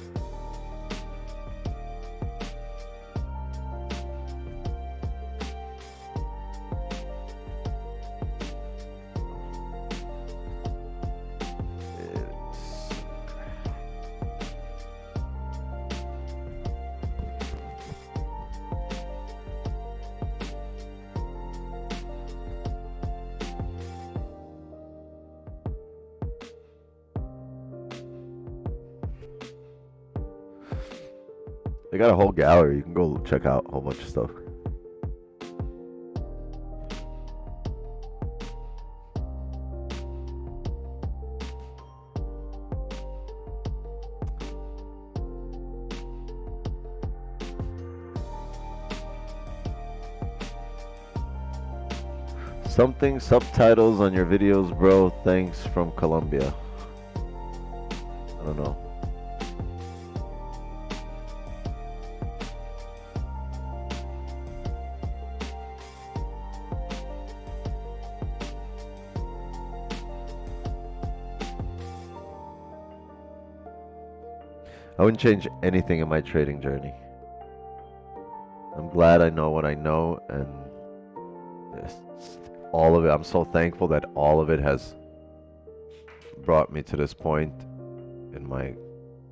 They got a whole gallery. You can go check out a whole bunch of stuff. Something subtitles on your videos, bro. Thanks from Colombia. I don't know. I wouldn't change anything in my trading journey. I'm glad I know what I know, and all of it. I'm so thankful that all of it has brought me to this point in my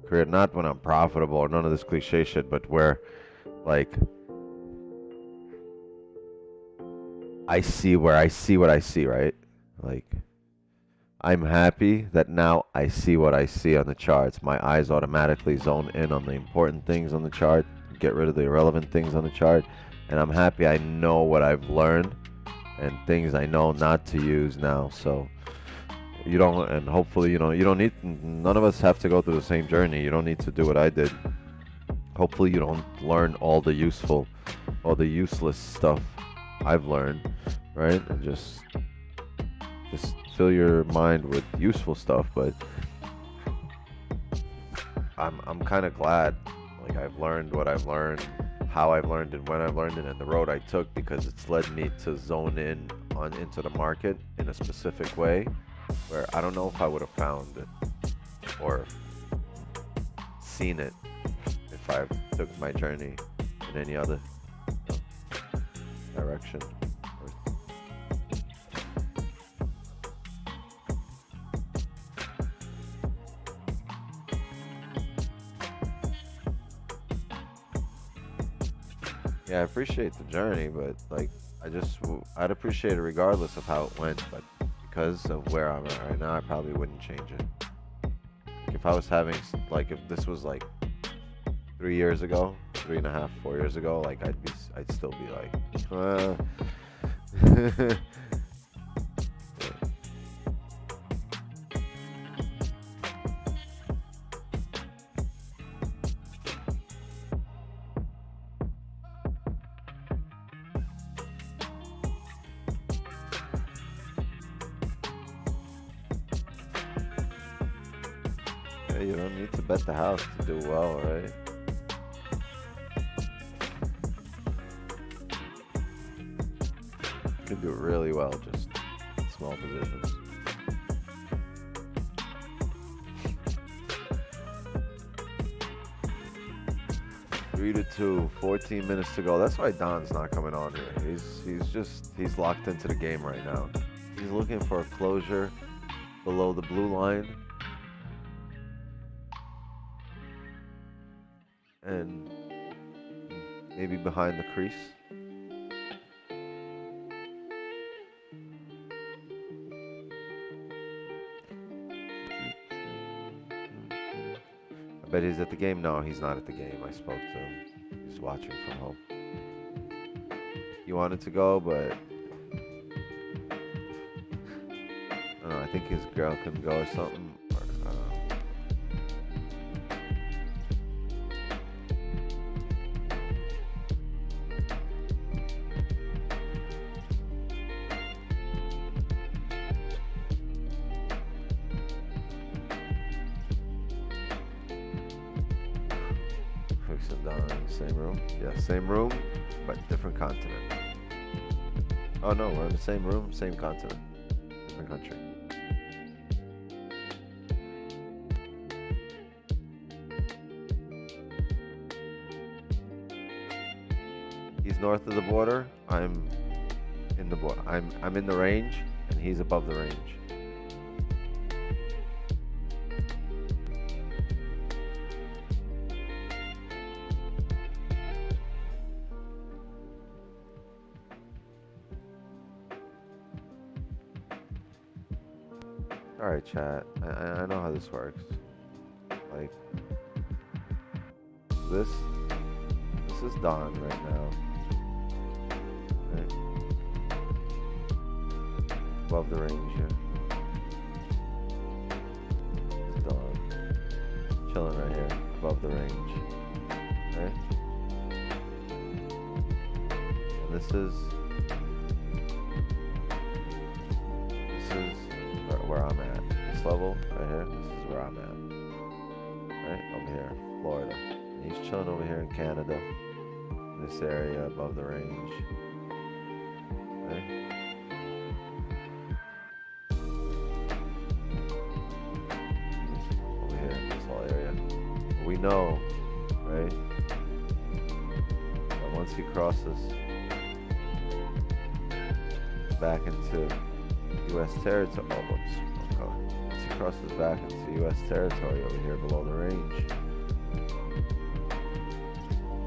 career. Not when I'm profitable or none of this cliche shit, but where, like, I see what I see, right? Like, I'm happy that now I see what I see on the charts. My eyes automatically zone in on the important things on the chart, get rid of the irrelevant things on the chart, and I'm happy I know what I've learned and things I know not to use now. So you don't, and hopefully, you don't need, none of us have to go through the same journey. You don't need to do what I did. Hopefully you don't learn all the useful, all the useless stuff I've learned, right? And just fill your mind with useful stuff. But I'm kind of glad, like, I've learned what I've learned, how I've learned it, when I've learned it, and the road I took, because it's led me to zone in into the market in a specific way where I don't know if I would have found it or seen it if I took my journey in any other direction. Yeah, I appreciate the journey, but, like, I'd appreciate it regardless of how it went, but because of where I'm at right now, I probably wouldn't change it. Like, if I was having, like, if this was like 3 years ago, 3.5, 4 years ago, like, I'd still be like, you don't need to bet the house to do well, right? You can do really well, just in small positions. Three to 2, 14 minutes to go. That's why Don's not coming on here. He's locked into the game right now. He's looking for a closure below the blue line. And maybe behind the crease. I bet he's at the game. No, he's not at the game. I spoke to him. He's watching from home. He wanted to go, but I don't know. I think his girl couldn't go or something. Same room? Yeah, same room, but different continent. Oh no, we're in the same room, same continent, different country. He's north of the border. I'm in the I'm in the range, and he's above the range. Alright, chat. I know how this works. Like, this is Don right now. Right? Above the range here. This is Don. Chilling right here. Above the range. Right? And this is level right here. This is where I'm at. Right over here, Florida. And he's chilling over here in Canada, in this area above the range. Right? Over here, this whole area. We know, right? That once he crosses back into U.S. territory, oh, whoops, okay. Once he crosses back into U.S. territory over here below the range,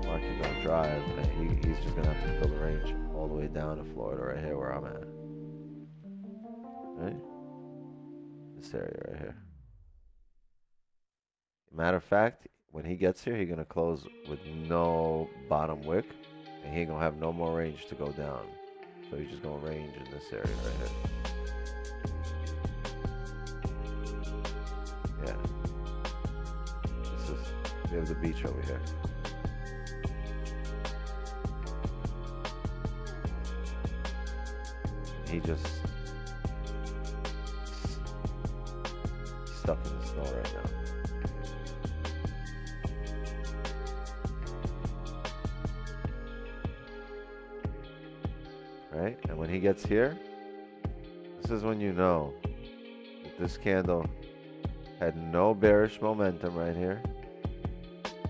market gonna drive, and he's just gonna have to fill the range all the way down to Florida, right here where I'm at. Right? This area right here. Matter of fact, when he gets here, he's gonna close with no bottom wick, and he ain't gonna have no more range to go down. So he's just gonna range in this area right here. Yeah. We have the beach over here. He just stuck in the snow right now. Right? And when he gets here, this is when you know that this candle had no bearish momentum right here.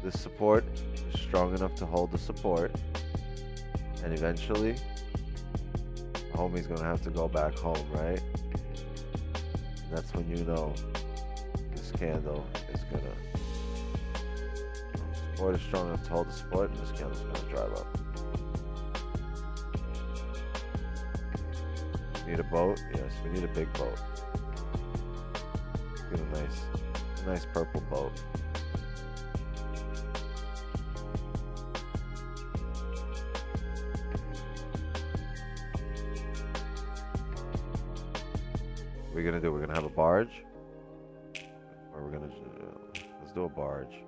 This support is strong enough to hold the support. And eventually, homie's gonna have to go back home, right? And that's when you know this candle is gonna, support is strong enough to hold the support, and this candle's gonna drive up. Need a boat? Yes, we need a big boat. Get a nice purple boat. What are we gonna do? We're gonna have a barge, or we're gonna let's do a barge.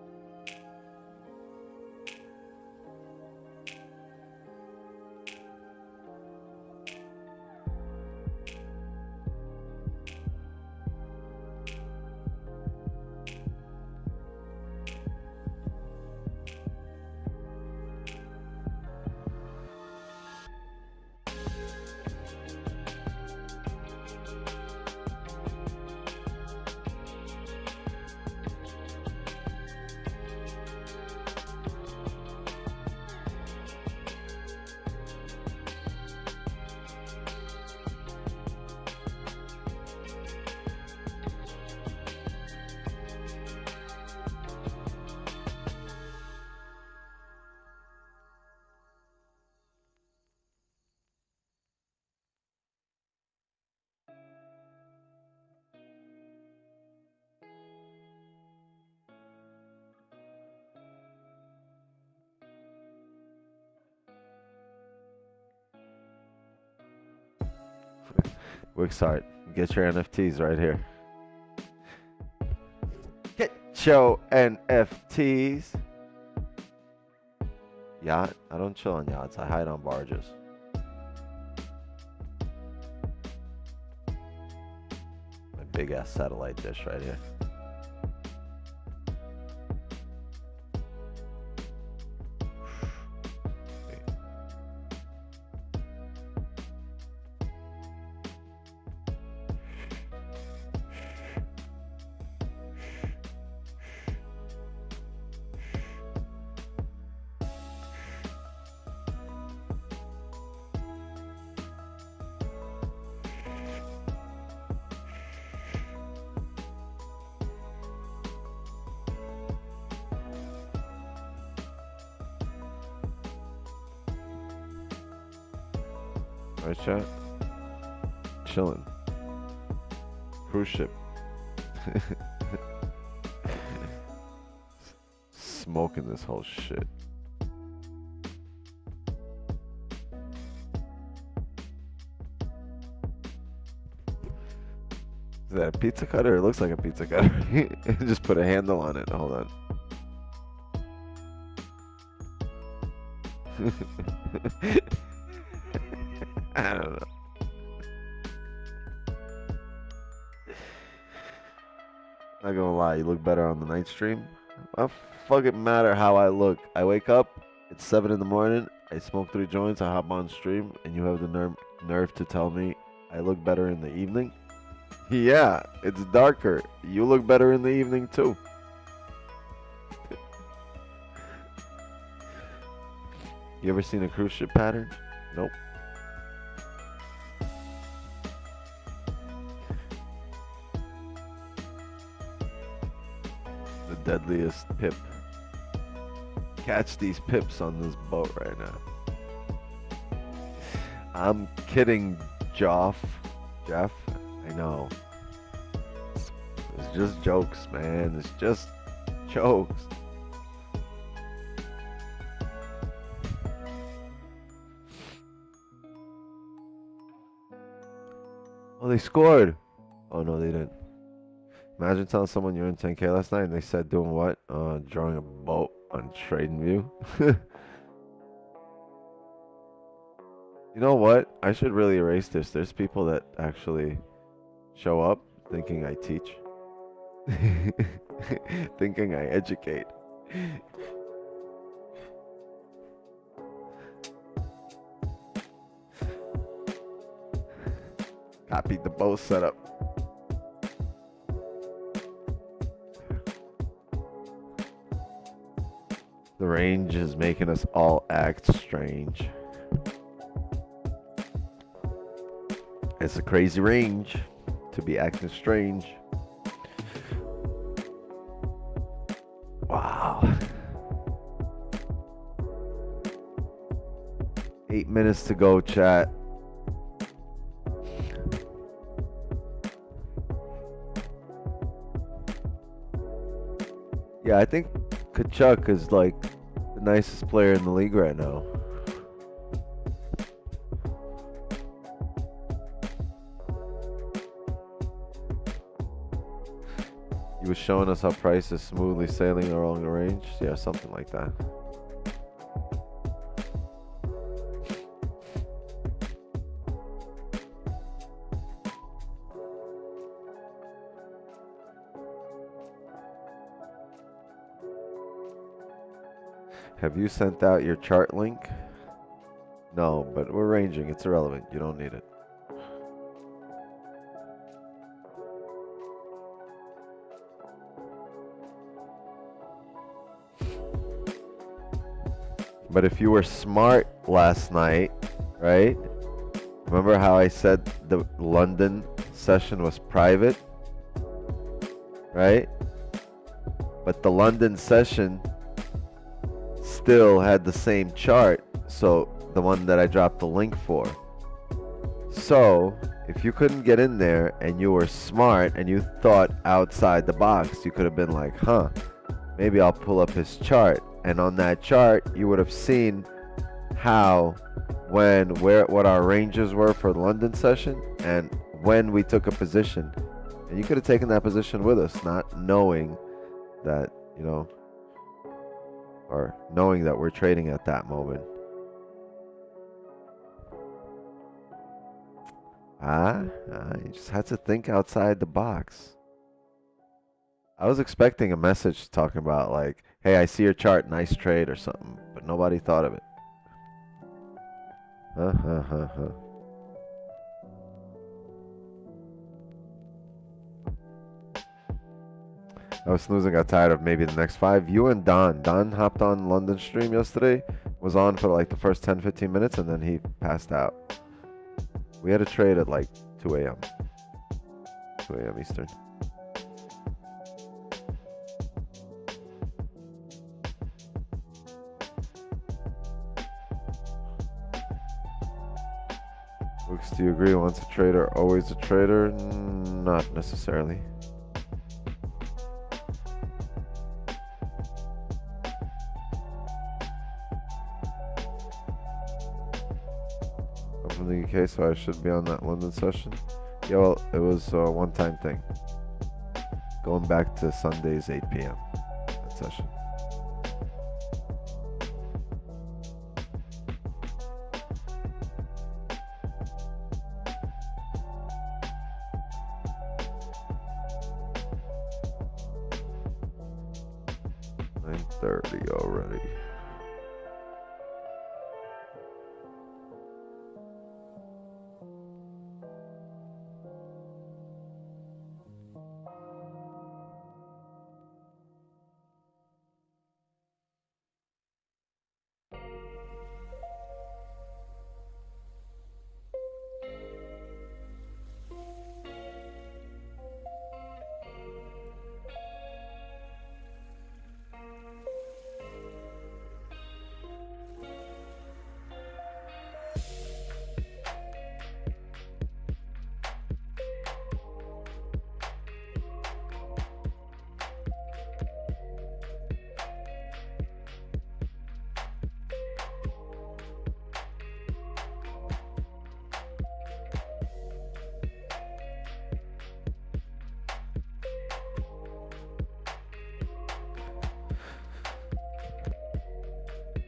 Wixart, get your NFTs right here. Get your NFTs. Yacht? I don't chill on yachts. I hide on barges. My big ass satellite dish right here. Right, chat? Chilling. Cruise ship. Smoking this whole shit. Is that a pizza cutter? It looks like a pizza cutter. Just put a handle on it. Hold on. I don't know. Not gonna lie, you look better on the night stream. Well, fucking matter how I look. I wake up, it's 7 in the morning, I smoke 3 joints, I hop on stream, and you have the nerve to tell me I look better in the evening? Yeah, it's darker. You look better in the evening too. You ever seen a cruise ship pattern? Nope. The deadliest pip. Catch these pips on this boat right now. I'm kidding, Jeff. I know. It's just jokes, man. It's just jokes. Oh, they scored. Oh, no, they didn't. Imagine telling someone you're in 10K last night and they said doing what? Drawing a boat on TradingView. You know what? I should really erase this. There's people that actually show up thinking I teach. Thinking I educate. Copied the boat setup. The range is making us all act strange. It's a crazy range to be acting strange. Wow. 8 minutes to go, chat. Yeah, I think Kachuk is like the nicest player in the league right now. He was showing us how price is smoothly sailing along the range. Yeah, something like that. Have you sent out your chart link? No, but we're ranging. It's irrelevant. You don't need it. But if you were smart last night, right? Remember how I said the London session was private? Right? But the London session still had the same chart, so the one that I dropped the link for. So if you couldn't get in there and you were smart and you thought outside the box, you could have been like, huh, maybe I'll pull up his chart. And on that chart, you would have seen how, when, where, what our ranges were for the London session and when we took a position. And you could have taken that position with us, not knowing that, you know, or knowing that we're trading at that moment. You just had to think outside the box. I was expecting a message talking about like, hey, I see your chart, nice trade or something, but nobody thought of it. I was snoozing, got tired of maybe the next 5. You and Don. Don hopped on London stream yesterday, was on for like the first 10-15 minutes, and then he passed out. We had a trade at like 2 a.m. 2 a.m. Eastern. Brooks, do you agree once a trader, always a trader? Not necessarily. I'm from the UK, so I should be on that London session. Yeah, well, it was a one-time thing. Going back to Sundays, 8 p.m. that session. 30 already.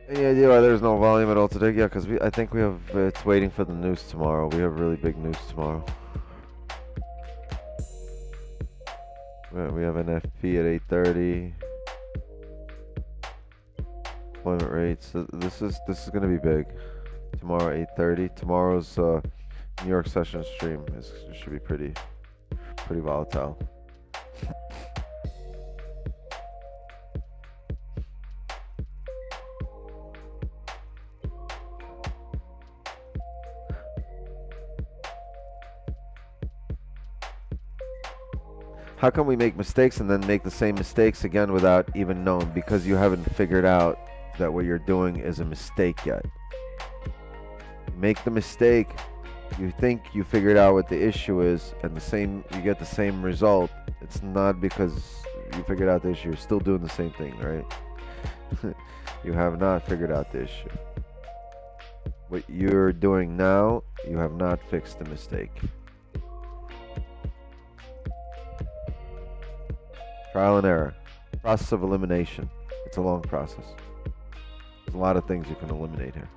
Any idea why there's no volume at all today? Yeah, because I think we have, it's waiting for the news tomorrow. We have really big news tomorrow. We have an FP at 8:30. Employment rates. So this is going to be big. Tomorrow 8:30. Tomorrow's New York session stream should be pretty volatile. How can we make mistakes and then make the same mistakes again without even knowing? Because you haven't figured out that what you're doing is a mistake yet. You make the mistake, you think you figured out what the issue is, and you get the same result. It's not because you figured out the issue, you're still doing the same thing, right? You have not figured out the issue. What you're doing now, you have not fixed the mistake. Trial and error. Process of elimination. It's a long process. There's a lot of things you can eliminate here.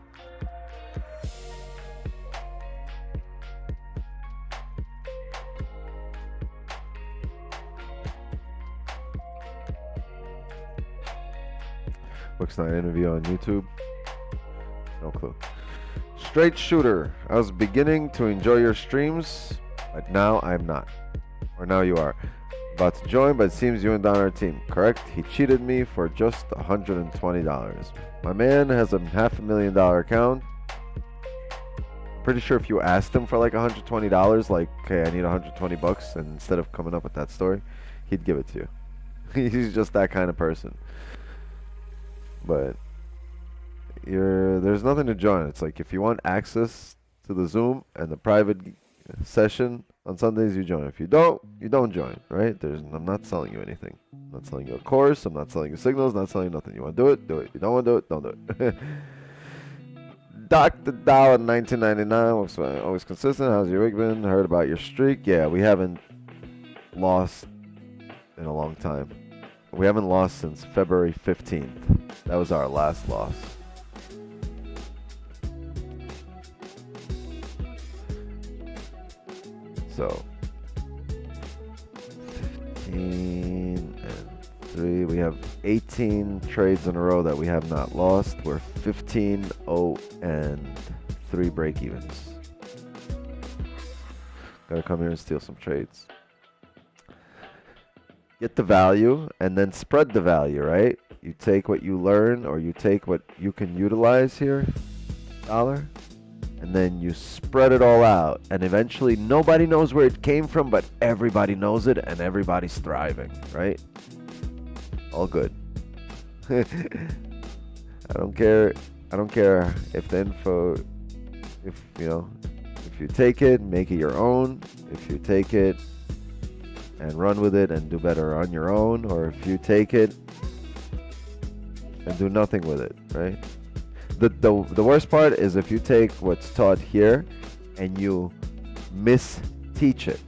Books Night interview on YouTube. No clue. Straight Shooter. I was beginning to enjoy your streams, but now I'm not. Or now you are. About to join, but it seems you and Don are a team. Correct? He cheated me for just $120. My man has a $500,000 account. Pretty sure if you asked him for like $120, like, okay, I need $120, and instead of coming up with that story, he'd give it to you. He's just that kind of person. But there's nothing to join. It's like if you want access to the Zoom and the private session on Sundays, you join. If you don't join, right? I'm not selling you anything. I'm not selling you a course. I'm not selling you signals. Not selling you nothing. You want to do it? Do it. You don't want to do it? Don't do it. Dr. Dow in 1999. Always consistent. How's your week been? Heard about your streak. Yeah, we haven't lost in a long time. We haven't lost since February 15th. That was our last loss. So 15 and 3. We have 18 trades in a row that we have not lost. We're 15, 0, and 3 break evens. Gotta come here and steal some trades. Get the value and then spread the value, right? You take what you learn, or you take what you can utilize here, dollar, and then you spread it all out, and eventually nobody knows where it came from, but everybody knows it, and everybody's thriving, right? All good. I don't care if the info, if you take it, make it your own. If you take it and run with it and do better on your own, or if you take it and do nothing with it, right? The worst part is if you take what's taught here and you misteach it,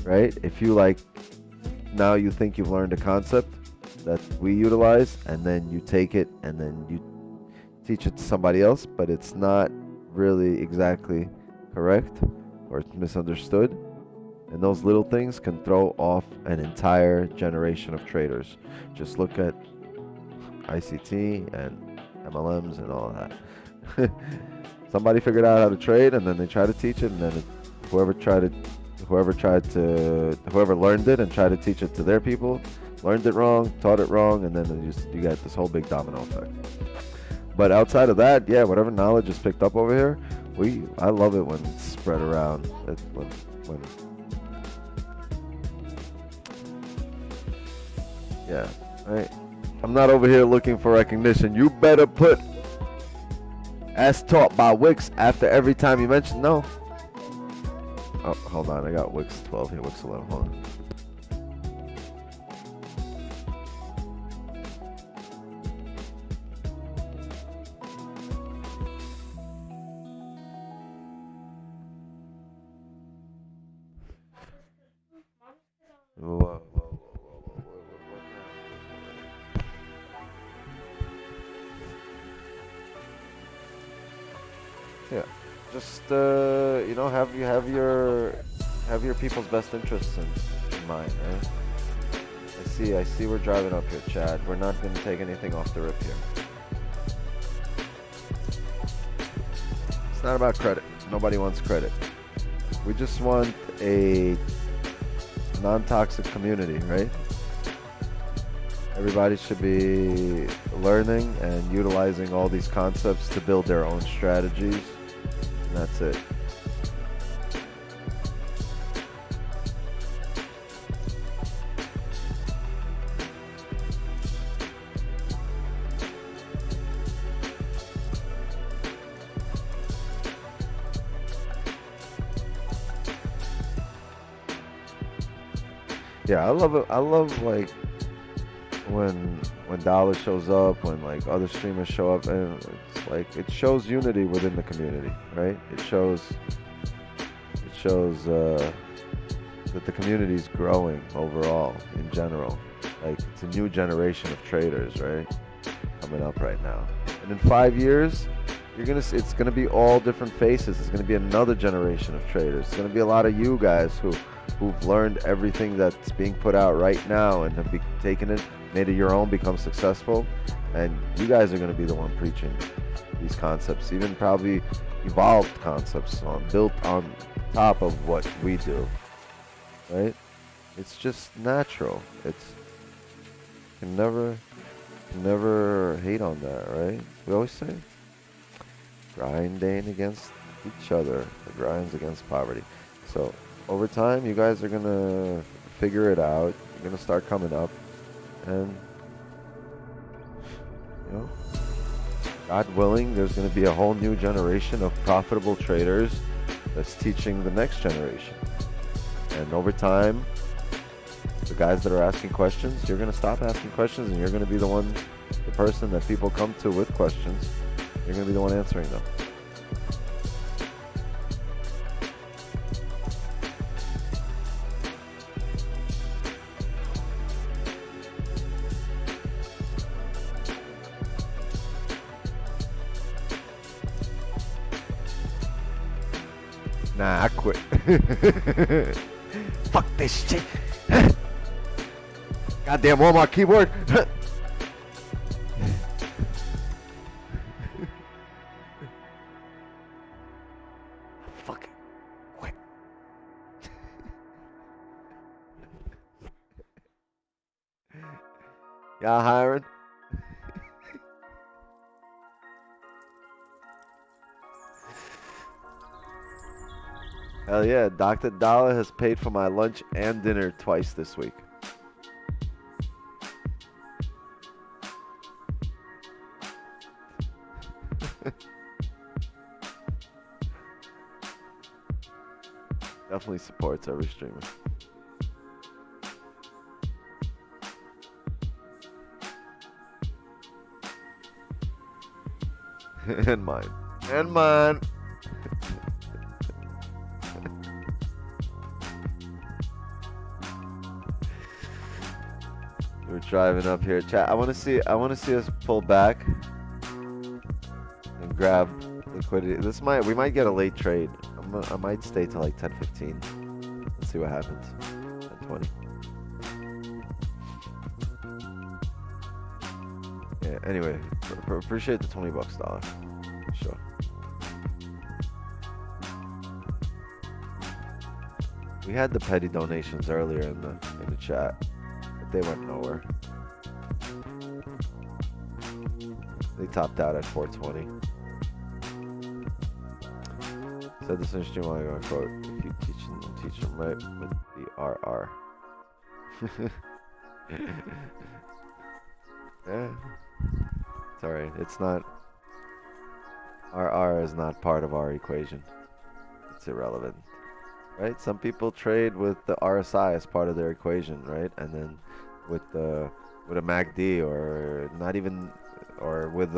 right? If you now you think you've learned a concept that we utilize, and then you take it and then you teach it to somebody else, but it's not really exactly correct, or it's misunderstood, And those little things can throw off an entire generation of traders. Just look at ICT and MLMs and all of that. Somebody figured out how to trade, and then they try to teach it, and then whoever learned it and tried to teach it to their people, learned it wrong, taught it wrong, and then you get this whole big domino effect. But outside of that, yeah, whatever knowledge is picked up over here, I love it when it's spread around. Yeah, right. I'm not over here looking for recognition. You better put as taught by Wix after every time you mention no. Oh, hold on, I got Wix 12 here, Wix 11, hold on. Yeah, just you know, have your people's best interests in mind, right? I see we're driving up here, Chad. We're not going to take anything off the rip here. It's not about credit. Nobody wants credit. We just want a non-toxic community, right? Everybody should be learning and utilizing all these concepts to build their own strategies. And that's it. Yeah, I love it. I love like when Dollar shows up, when like other streamers show up, and it's like it shows unity within the community, right? It shows that the community is growing overall in general. Like it's a new generation of traders, right? Coming up right now, and in 5 years, it's gonna be all different faces. It's gonna be another generation of traders. It's gonna be a lot of you guys who've learned everything that's being put out right now and have taken it, made it your own, become successful, and you guys are going to be the one preaching these concepts, even probably evolved concepts built on top of what we do, right? It's just natural. It's can never hate on that, right? We always say grinding against each other, the grinds against poverty. So over time, you guys are going to figure it out. You're going to start coming up. And, you know, God willing, there's going to be a whole new generation of profitable traders that's teaching the next generation. And over time, the guys that are asking questions, you're going to stop asking questions, and you're going to be the person that people come to with questions. You're going to be the one answering them. Nah, I quit. Fuck this shit. Goddamn Walmart keyboard. Fuck it. Quit. Y'all hiring? Hell yeah, Dr. Dollar has paid for my lunch and dinner twice this week. Definitely supports every streamer. And mine. And mine. We're driving up here. Chat. I want to see us pull back and grab liquidity. We might get a late trade. I might stay till like 10:15 and see what happens. 1020. Yeah, anyway, appreciate the $20 dollar. Sure. We had the petty donations earlier in the chat, but they went nowhere. They topped out at 420. Said this in stream while I quote, if you teach them right with the RR. Yeah. It's alright. It's not, RR is not part of our equation. It's irrelevant. Right? Some people trade with the RSI as part of their equation, right? And then with a MACD, or not even, or with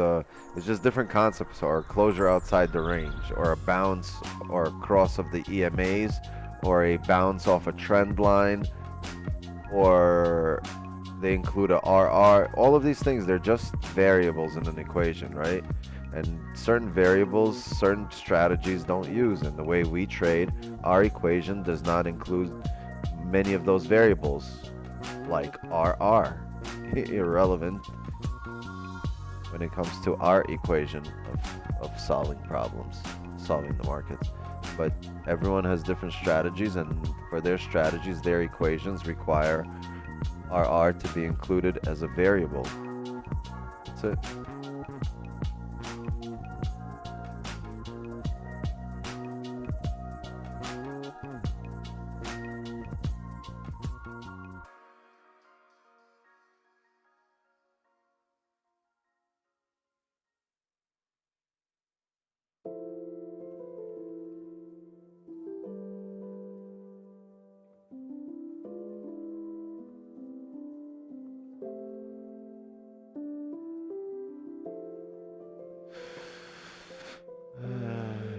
it's just different concepts, or closure outside the range, or a bounce or a cross of the EMAs, or a bounce off a trend line, or they include a RR. All of these things, they're just variables in an equation, right? And certain variables, certain strategies don't use. And the way we trade, our equation does not include many of those variables, like RR. Irrelevant when it comes to our equation of solving problems, solving the markets. But everyone has different strategies, and for their strategies, their equations require RR to be included as a variable. That's it.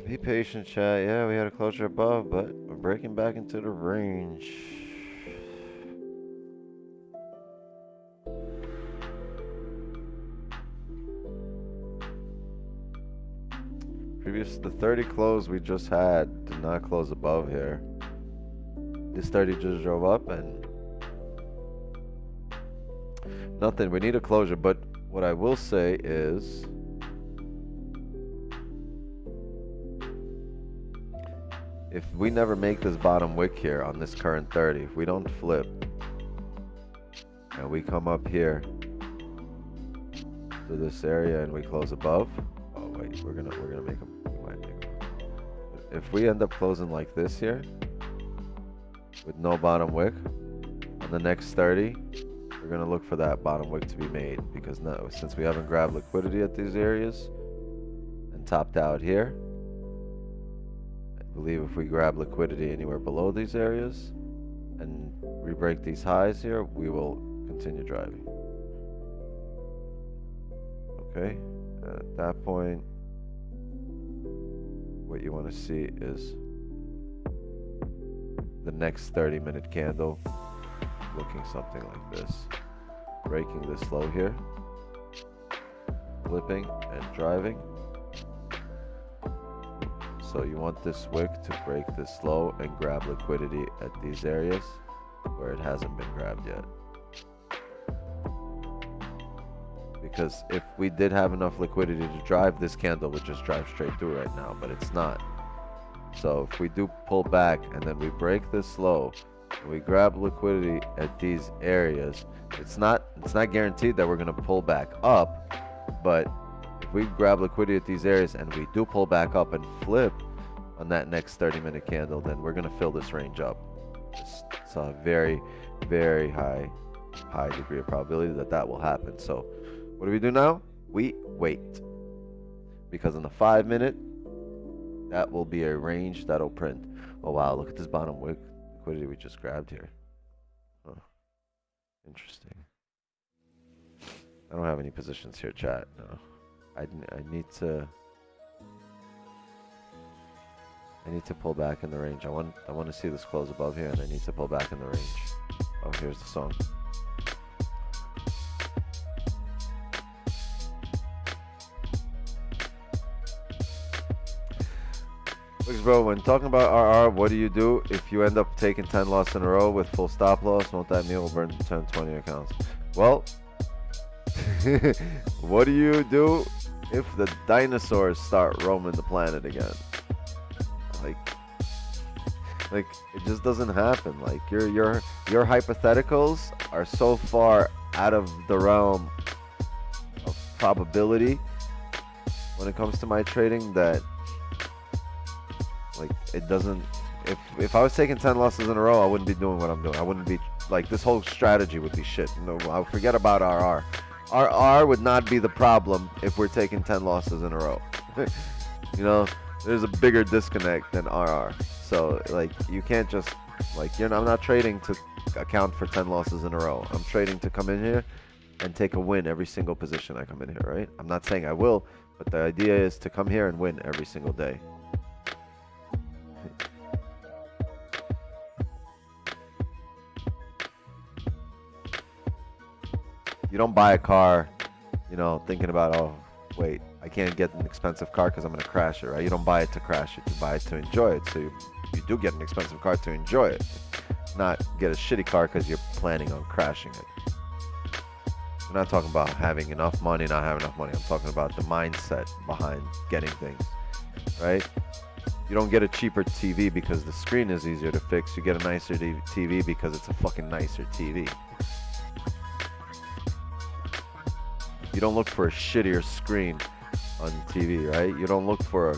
Be patient, chat. Yeah, we had a closure above, but we're breaking back into the range. The 30 close we just had did not close above here. This 30 just drove up and nothing. We need a closure, but what I will say is if we never make this bottom wick here on this current 30, if we don't flip and we come up here to this area and we close above, oh wait, we're gonna make them. If we end up closing like this here with no bottom wick on the next 30, we're gonna look for that bottom wick to be made, because now, since we haven't grabbed liquidity at these areas and topped out here, I believe if we grab liquidity anywhere below these areas and re-break these highs here, we will continue driving. Okay, at that point, what you want to see is the next 30-minute candle looking something like this, breaking this low here, flipping and driving. So you want this wick to break this low and grab liquidity at these areas where it hasn't been grabbed yet. Because if we did have enough liquidity to drive, this candle would just drive straight through right now, but it's not. So if we do pull back and then we break this low and we grab liquidity at these areas, it's not guaranteed that we're going to pull back up, but if we grab liquidity at these areas and we do pull back up and flip on that next 30-minute candle, then we're going to fill this range up. It's a very, very high degree of probability that that will happen. So what do we do now? We wait. Because in the 5-minute, that will be a range that'll print. Oh wow, look at this bottom wick liquidity we just grabbed here. Huh. Interesting. I don't have any positions here, chat. No. I need to pull back in the range. I want to see this close above here, and I need to pull back in the range. Oh, here's the song. Looks, bro, when talking about RR, what do you do if you end up taking 10 losses in a row with full stop loss? Won't that mean we'll burn 10, 20 accounts? Well, what do you do if the dinosaurs start roaming the planet again? Like, it just doesn't happen. Like your hypotheticals are so far out of the realm of probability when it comes to my trading that like it doesn't. If I was taking 10 losses in a row, I wouldn't be doing what I'm doing. I wouldn't be like, this whole strategy would be shit. No, I'll forget about RR. RR would not be the problem if we're taking 10 losses in a row. You know, there's a bigger disconnect than RR. So like you can't just like I'm not trading to account for 10 losses in a row. I'm trading to come in here and take a win every single position I come in here, right? I'm not saying I will, but the idea is to come here and win every single day. You don't buy a car, you know, thinking about, oh, wait, I can't get an expensive car because I'm going to crash it, right? You don't buy it to crash it. You buy it to enjoy it. So you do get an expensive car to enjoy it, not get a shitty car because you're planning on crashing it. I'm not talking about having enough money, not having enough money. I'm talking about the mindset behind getting things, right? You don't get a cheaper TV because the screen is easier to fix. You get a nicer TV because it's a fucking nicer TV. You don't look for a shittier screen on TV, right? You don't look for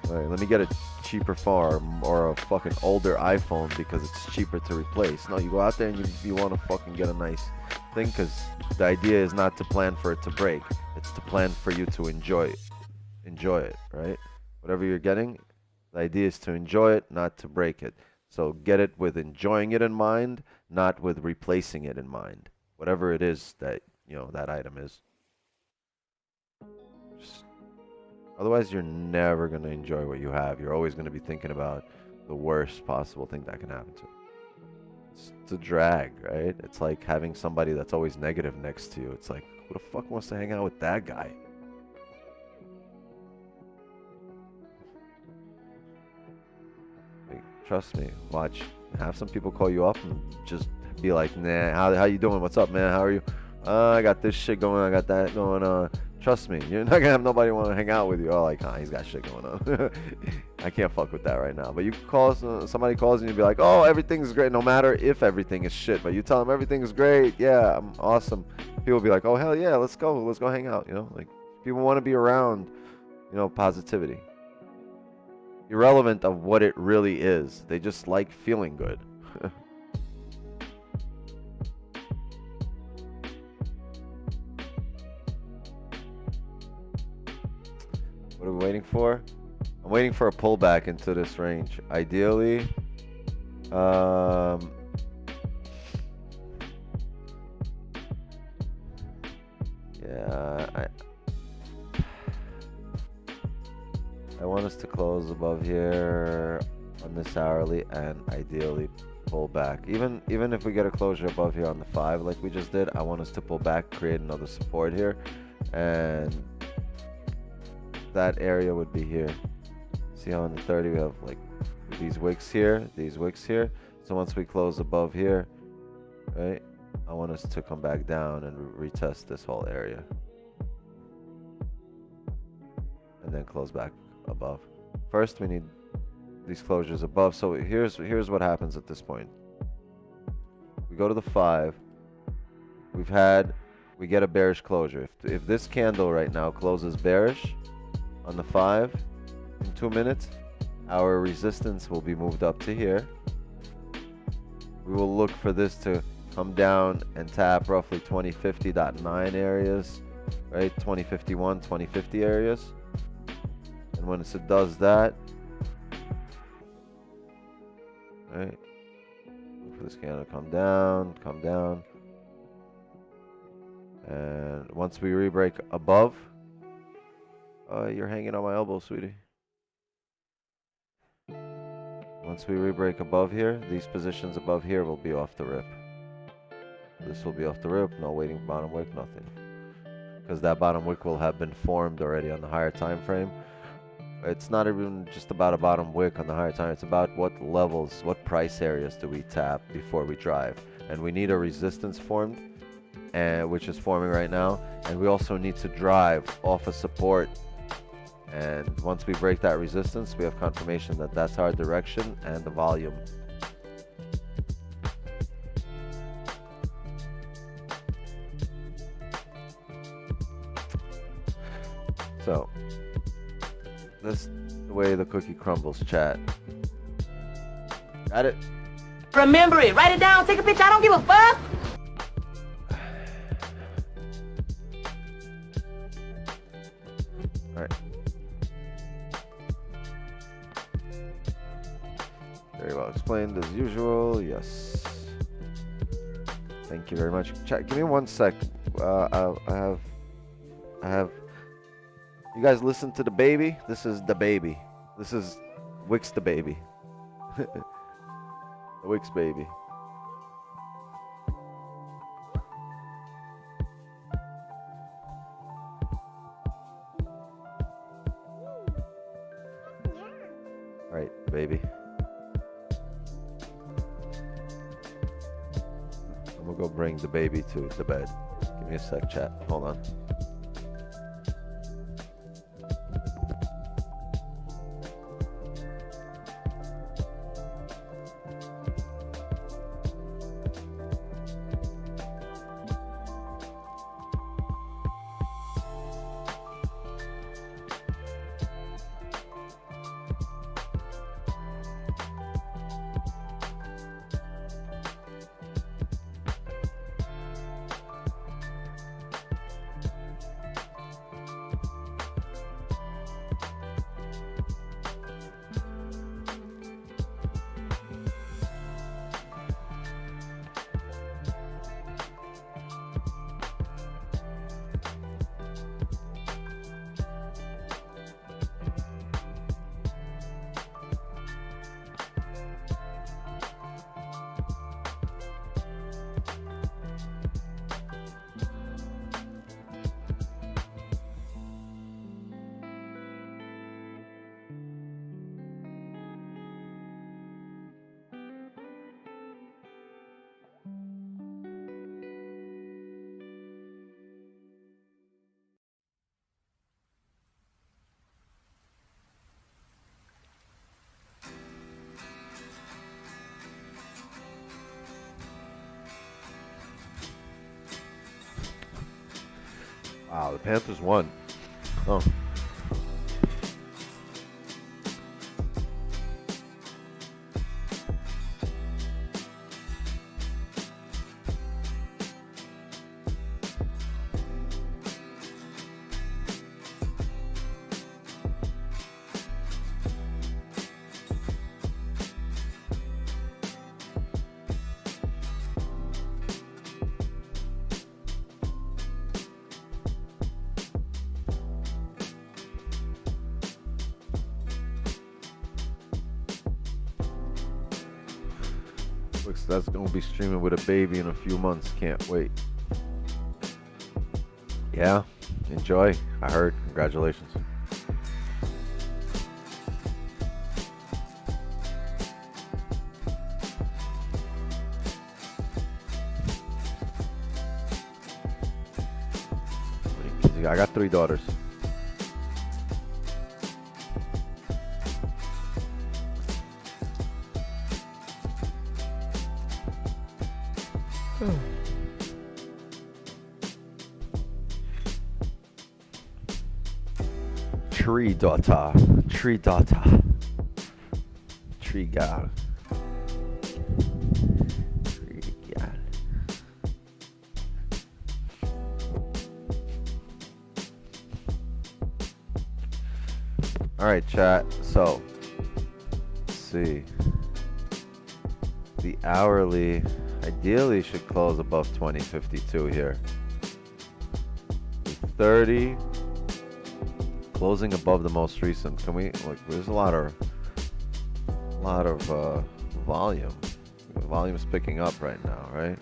let me get a cheaper phone or a fucking older iPhone because it's cheaper to replace. No, you go out there and you want to fucking get a nice thing because the idea is not to plan for it to break. It's to plan for you to enjoy it, right? Whatever you're getting, the idea is to enjoy it, not to break it. So get it with enjoying it in mind, not with replacing it in mind. Whatever it is that, that item is. Otherwise, you're never going to enjoy what you have. You're always going to be thinking about the worst possible thing that can happen to you. It's a drag, right? It's like having somebody that's always negative next to you. It's like, who the fuck wants to hang out with that guy? Like, trust me, watch. Have some people call you up and just be like, nah, how you doing? What's up, man? How are you? I got this shit going on. I got that going on. Trust me, you're not gonna have nobody want to hang out with you. Oh, like, he's got shit going on. I can't fuck with that right now. But you call somebody calls and you be like, oh, everything's great, no matter if everything is shit. But you tell them everything is great. Yeah, I'm awesome. People be like, oh hell yeah, let's go hang out. Like people want to be around, positivity. Irrelevant of what it really is, they just like feeling good. What are we waiting for? I'm waiting for a pullback into this range. Ideally, yeah, I want us to close above here on this hourly and ideally pull back. Even if we get a closure above here on the 5 like we just did, I want us to pull back, create another support here, and that area would be here. See how on the 30 we have like these wicks here. So once we close above here, right, I want us to come back down and retest this whole area. And then close back above. First we need these closures above. So here's what happens at this point. We go to the 5. We get a bearish closure. If this candle right now closes bearish on the 5 in 2 minutes, our resistance will be moved up to here. We will look for this to come down and tap roughly 2050.9 areas, right? 2051, 2050 areas. And once it does that, right, look for this candle to come down. And once we re-break above, you're hanging on my elbow, sweetie. Once we re-break above here, these positions above here will be off the rip. This will be off the rip, no waiting bottom wick, nothing. Because that bottom wick will have been formed already on the higher time frame. It's not even just about a bottom wick on the higher time. It's about what levels, what price areas do we tap before we drive. And we need a resistance formed, and which is forming right now. And we also need to drive off a support. And once we break that resistance, we have confirmation that that's our direction and the volume. So, that's the way the cookie crumbles, chat. Got it? Remember it. Write it down. Take a picture. I don't give a fuck. All right. Very well explained as usual. Yes. Thank you very much. Chat, give me 1 sec. I have. You guys listen to the baby. This is the baby. This is Wix the baby. The Wix baby. All right, baby. I'm gonna go bring the baby to the bed. Give me a sec, chat. Hold on. Wow, the Panthers won. Oh. That's gonna be streaming with a baby in a few months. Can't wait. Yeah, enjoy. I heard. Congratulations. I got 3 daughters. Tree daughter, tree daughter, tree gal, tree gal. All right, chat. So, let's see. The hourly ideally should close above 20.52 here. The 30. Closing above the most recent. Can we like? There's a lot of volume. The volume's picking up right now, right?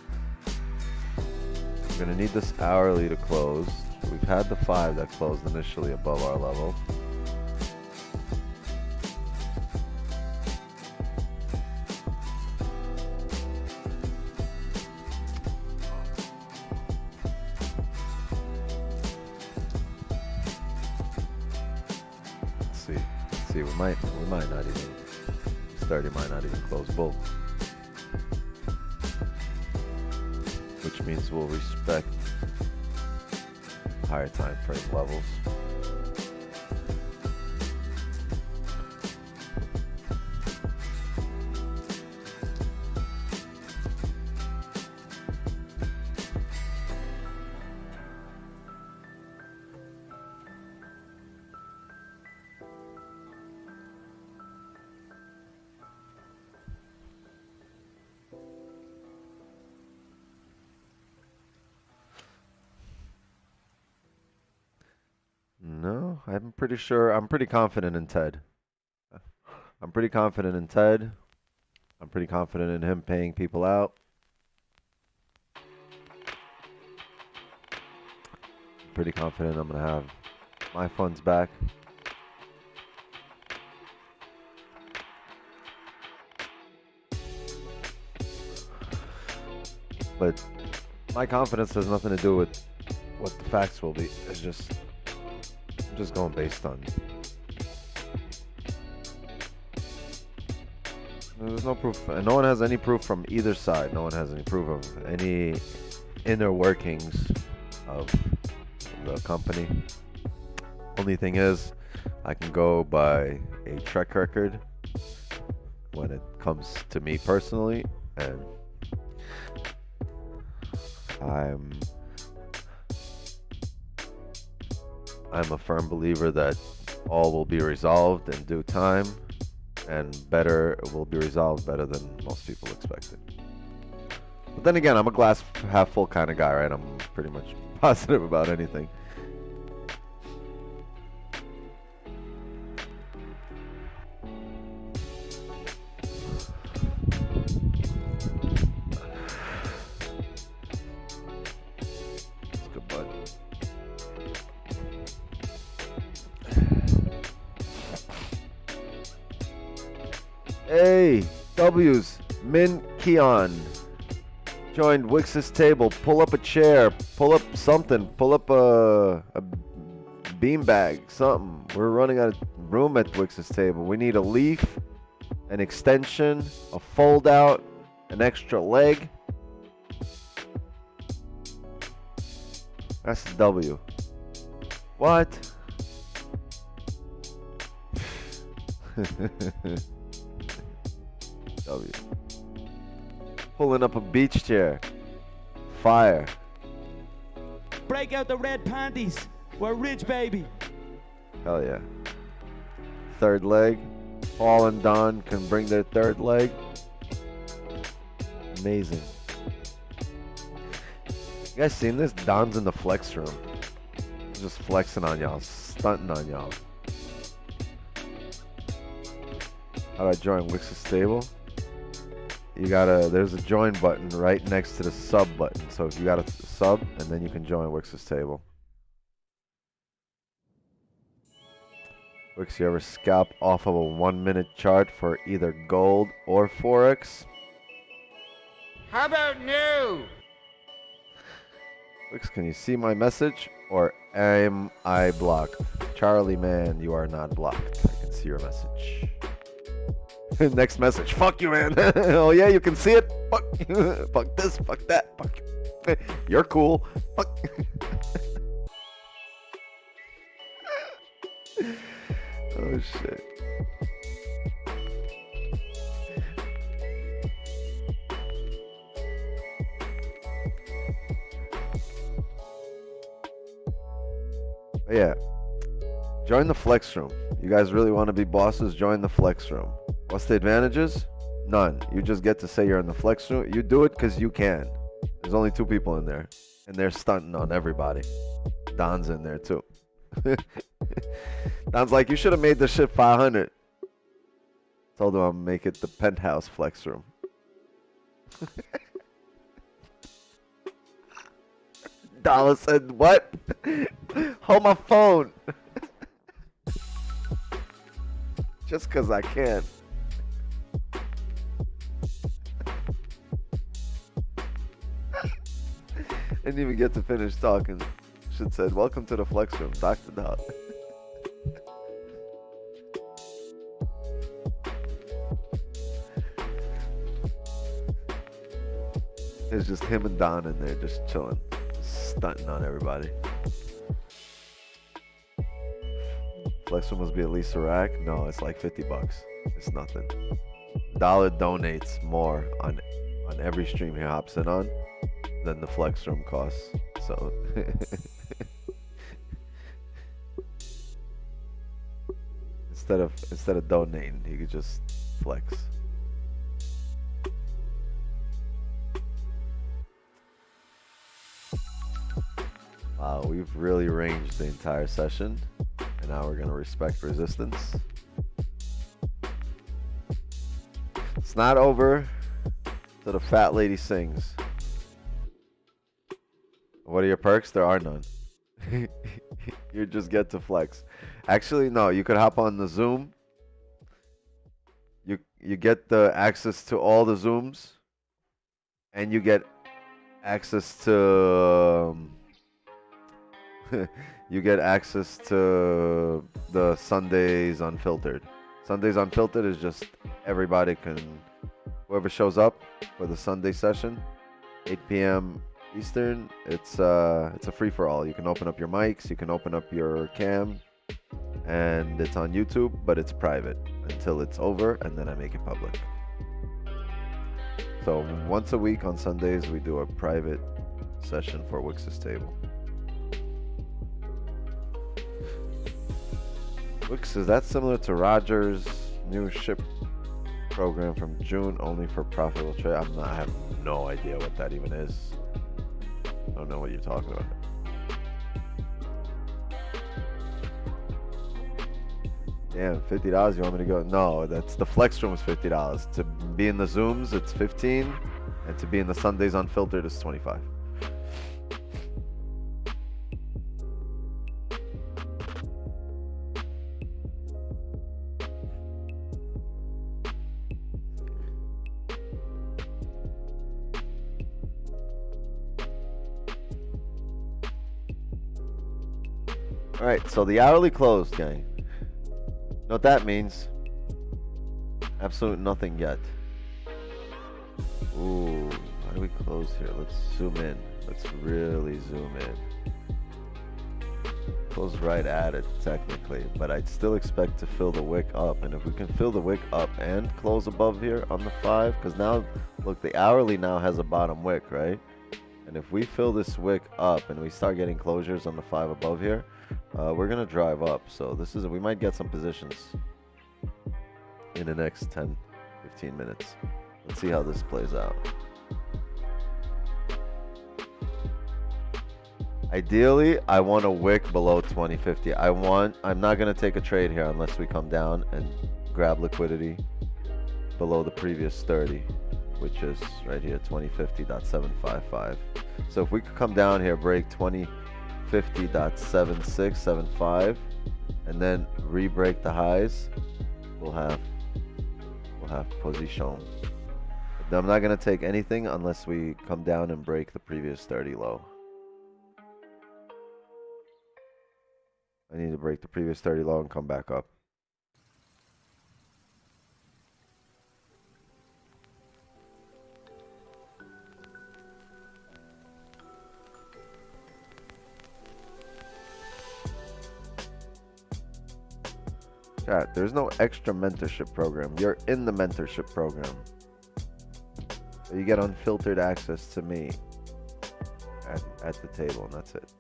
We're gonna need this hourly to close. We've had the 5 that closed initially above our level. see. We might not even. 30 might not even close bull. Which means we'll respect higher time frame levels. No, I'm pretty sure. I'm pretty confident in Ted. I'm pretty confident in Ted. I'm pretty confident in him paying people out. I'm pretty confident I'm going to have my funds back. But my confidence has nothing to do with what the facts will be. It's just, I'm just going based on. There's no proof, and no one has any proof from either side. No one has any proof of any inner workings of the company. Only thing is, I can go by a track record when it comes to me personally, and I'm a firm believer that all will be resolved in due time, and will be resolved better than most people expected. But then again, I'm a glass half full kind of guy, right? I'm pretty much positive about anything. That's good, bud. Hey, W's, Min Keon joined Wix's table. Pull up a chair, pull up something, pull up a beanbag, something. We're running out of room at Wix's table. We need a leaf, an extension, a fold out, an extra leg. That's the W. What? W. Pulling up a beach chair. Fire. Break out the red panties. We're rich, baby. Hell yeah. Third leg. Paul and Don can bring their third leg. Amazing. You guys seen this? Don's in the flex room. He's just flexing on y'all. Stunting on y'all. How do I join Wix's table? You gotta, there's a join button right next to the sub button. So if you got a sub, and then you can join Wix's table. Wix, you ever scalp off of a 1 minute chart for either gold or Forex? How about no? Wix, can you see my message? Or am I blocked? Charlie, man, you are not blocked. I can see your message. Next message. Fuck you, man. Oh yeah, you can see it. Fuck. Fuck this. Fuck that. Fuck. You're cool. Fuck. Oh shit. But yeah. Join the flex room. You guys really want to be bosses? Join the flex room. What's the advantages? None. You just get to say you're in the flex room. You do it because you can. There's only 2 people in there. And they're stunting on everybody. Don's in there too. Don's like, you should have made this shit 500. Told him I'll make it the penthouse flex room. Dollar said, what? Hold my phone. Just because I can. Didn't even get to finish talking. Shit said, welcome to the flex room, Dr. Dot. It's just him and Don in there just chilling, just stunting on everybody. Flex must be at least a rack. No, it's like 50 bucks. It's nothing. Dollar donates more on every stream he hops in on than the flex room costs. So instead of donating, he could just flex. Wow, we've really ranged the entire session, and now we're gonna respect resistance. It's not over till the fat lady sings. What are your perks? There are none. You just get to flex. Actually, no, you could hop on the Zoom. You get the access to all the Zooms, and you get access to you get access to the Sundays Unfiltered. Sundays Unfiltered is just everybody can, whoever shows up for the Sunday session, 8 p.m. Eastern. It's a free for all. You can open up your mics, you can open up your cam, and it's on YouTube, but it's private until it's over, and then I make it public. So once a week on Sundays, we do a private session for Wix's table. Wix, is that similar to Roger's new ship program from June, only for profitable trade? I have no idea what that even is. I don't know what you're talking about. Damn, $50, you want me to go? No, that's the flex room is $50. To be in the Zooms, it's $15, and to be in the Sundays Unfiltered is $25. Alright, so the hourly closed, gang. You know what that means? Absolute nothing yet. Ooh, how do we close here? Let's zoom in. Let's really zoom in. Close right at it, technically, but I'd still expect to fill the wick up. And if we can fill the wick up and close above here on the 5, because now, look, the hourly now has a bottom wick, right? And if we fill this wick up and we start getting closures on the 5 above here, we're gonna drive up. So we might get some positions in the next 10-15 minutes. Let's see how this plays out. Ideally, I want a wick below 2050. I'm not gonna take a trade here unless we come down and grab liquidity below the previous 30, which is right here, 2050.755. So if we could come down here, break 2050.7675, and then re-break the highs, we'll have position. But I'm not gonna take anything unless we come down and break the previous 30 low. I need to break the previous 30 low and come back up. Chat, there's no extra mentorship program. You're in the mentorship program. So you get unfiltered access to me at the table, and that's it.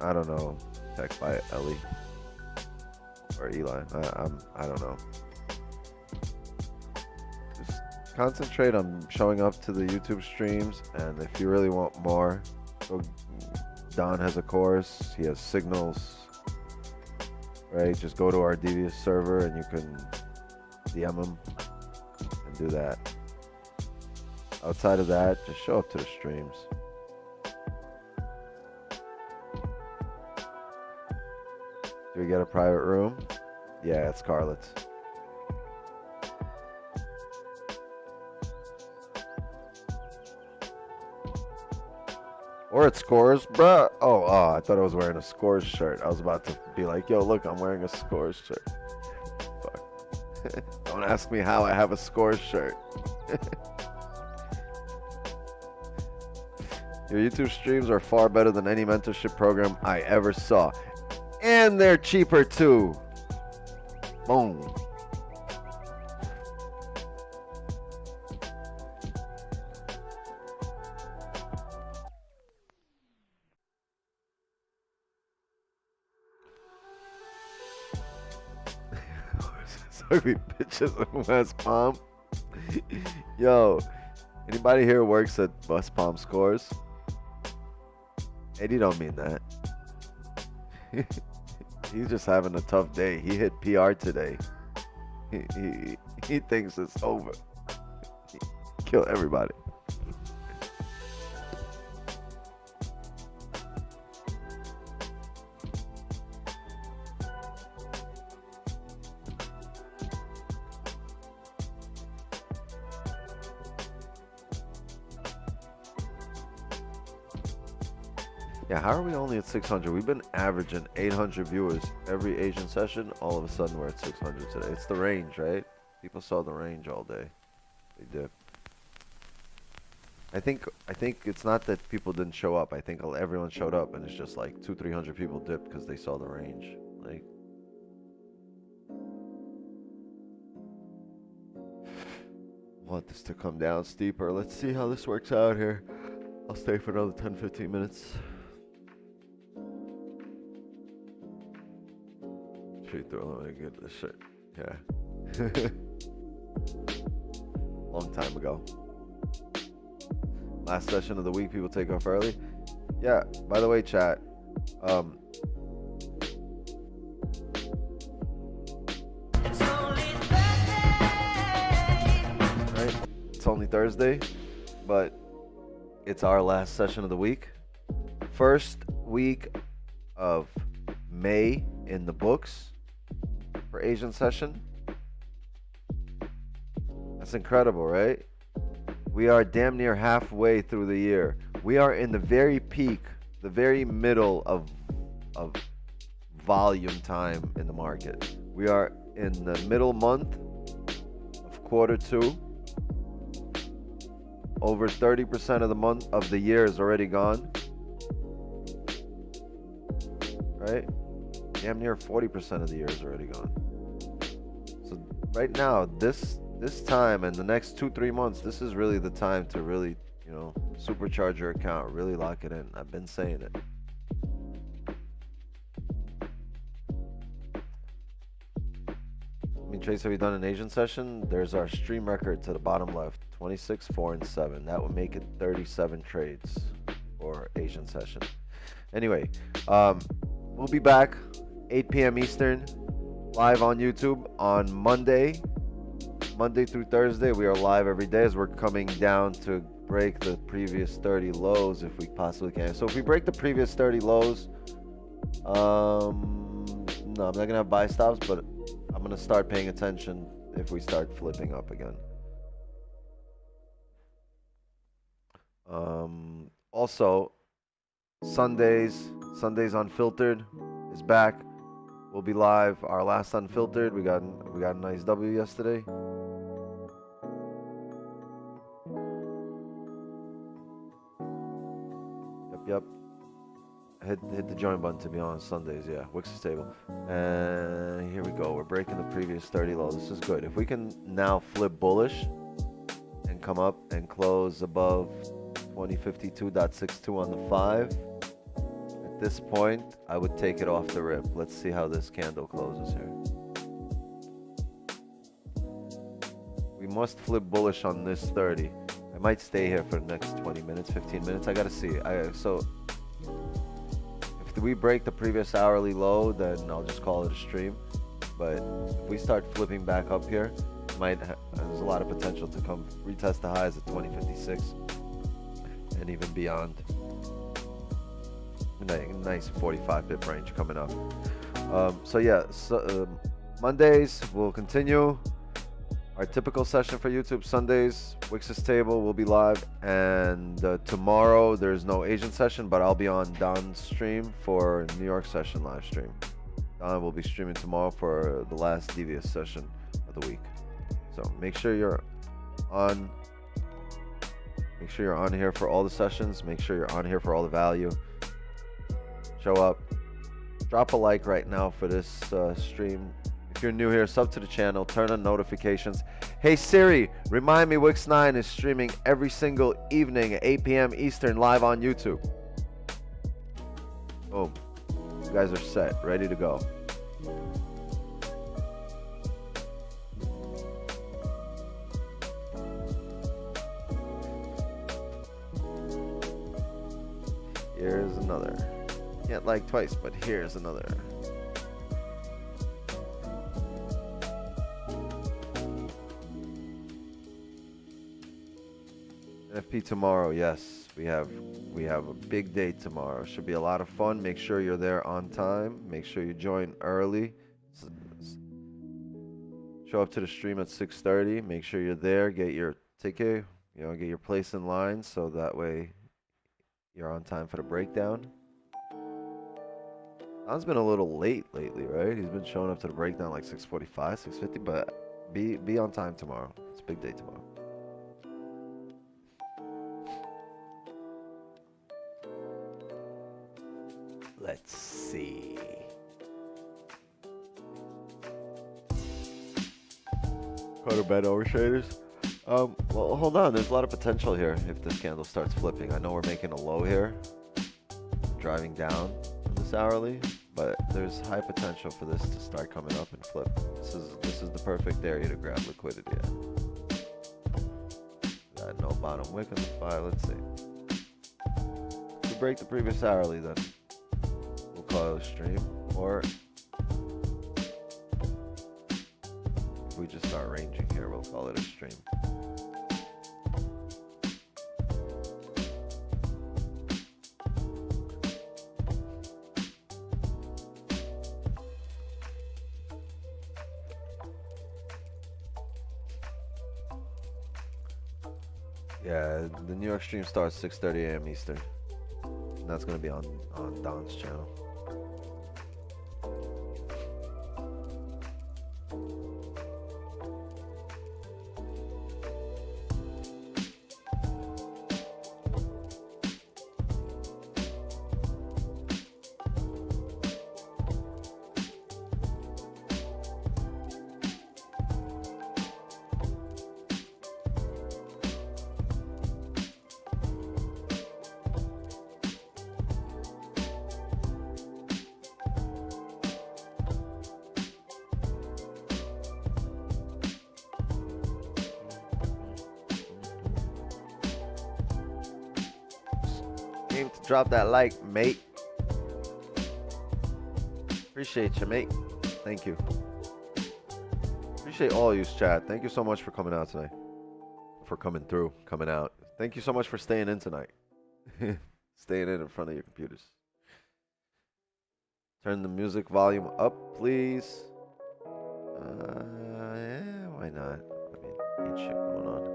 I don't know. Tech by Ellie or Eli. I don't know. Just concentrate on showing up to the YouTube streams, and if you really want more, Don has a course. He has signals. Right? Just go to our Devious server and you can DM him and do that. Outside of that, just show up to the streams. Do we get a private room? Yeah, it's Scarlett's. Or it scores, bruh. Oh, I thought I was wearing a scores shirt. I was about to be like, yo, look, I'm wearing a scores shirt. Fuck. Don't ask me how I have a scores shirt. Your YouTube streams are far better than any mentorship program I ever saw. And they're cheaper too. Boom. Ugly bitches in West Palm. Yo, anybody here works at West Palm Scores? Eddie don't mean that. He's just having a tough day. He hit PR today. He thinks it's over. Kill everybody. Yeah, how are we only at 600? We've been averaging 800 viewers every Asian session. All of a sudden, we're at 600 today. It's the range, right? People saw the range all day. They did. I think it's not that people didn't show up. I think everyone showed up, and it's just like 200-300 people dipped because they saw the range. Like, want this to come down steeper. Let's see how this works out here. I'll stay for another 10-15 minutes. Let me get this shit. Yeah. Long time ago. Last session of the week, people take off early. Yeah, by the way, chat. Right? It's only Thursday, but it's our last session of the week. First week of May in the books. For Asian session. That's incredible, right? We are damn near halfway through the year. We are in the very peak, the very middle of volume time in the market. We are in the middle month of quarter two. Over 30% of the month of the year is already gone. Right? Damn near 40% of the year is already gone. So right now, this time and the next 2-3 months, this is really the time to really, supercharge your account, really lock it in. I've been saying it. Trace, have you done an Asian session? There's our stream record to the bottom left, 26, 4, and 7. That would make it 37 trades for Asian session. Anyway, we'll be back 8 p.m. Eastern, live on YouTube on Monday through Thursday. We are live every day as we're coming down to break the previous 30 lows if we possibly can. So if we break the previous 30 lows, no, I'm not gonna have buy stops, but I'm gonna start paying attention if we start flipping up again. Also, Sundays Unfiltered is back. We'll be live. Our last Unfiltered. We got a nice W yesterday. Yep. Hit the join button to be on Sundays. Yeah, Wix is stable. And here we go. We're breaking the previous 30 low. This is good. If we can now flip bullish and come up and close above 2052.62 on the 5. At this point, I would take it off the rip. Let's see how this candle closes here. We must flip bullish on this 30. I might stay here for the next 20 minutes, 15 minutes. I gotta see. So if we break the previous hourly low, then I'll just call it a stream. But if we start flipping back up here, there's a lot of potential to come retest the highs at 2056 and even beyond. Nice 45 pip range coming up. So Mondays we'll continue. Our typical session for YouTube Sundays, Wix's Table will be live, and tomorrow there's no Asian session, but I'll be on Don's stream for New York session live stream. Don will be streaming tomorrow for the last Devious session of the week. So make sure you're on. Make sure you're on here for all the sessions. Make sure you're on here for all the value. Show up. Drop a like right now for this stream. If you're new here, sub to the channel, turn on notifications. Hey Siri, remind me Wix9 is streaming every single evening at 8 p.m. Eastern live on YouTube. Boom. You guys are set, ready to go. Here's another. Can't like twice, but here's another. NFP tomorrow, yes, we have a big day tomorrow. Should be a lot of fun. Make sure you're there on time. Make sure you join early. Show up to the stream at 6:30. Make sure you're there. Get your ticket. Get your place in line so that way you're on time for the breakdown. Don's been a little late lately, right? He's been showing up to the breakdown like 6:45, 6:50, but be on time tomorrow. It's a big day tomorrow. Let's see. Quarter bed overshaders. Well, hold on. There's a lot of potential here if this candle starts flipping. I know we're making a low here, driving down on this hourly, but there's high potential for this to start coming up and flip. This is the perfect area to grab liquidity at. Got no bottom wick on the 5. Let's see. If we break the previous hourly, then we'll call it a stream, or if we just start ranging here, we'll call it a stream. Yeah, the New York stream starts 6:30 a.m. Eastern. And that's going to be on Don's channel. Drop that like, mate. Appreciate you, mate. Thank you. Appreciate all of you, chat. Thank you so much for coming out tonight. For coming through, coming out. Thank you so much for staying in tonight. Staying in front of your computers. Turn the music volume up, please. Yeah, why not? I mean, ain't shit going on.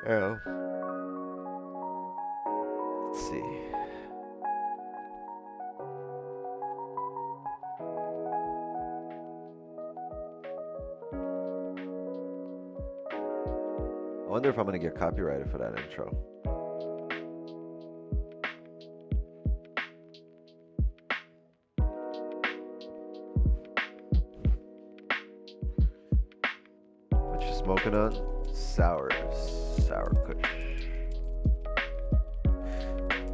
Yeah. Let's see. I wonder if I'm gonna get copyrighted for that intro. What you smoking on? Sour kush.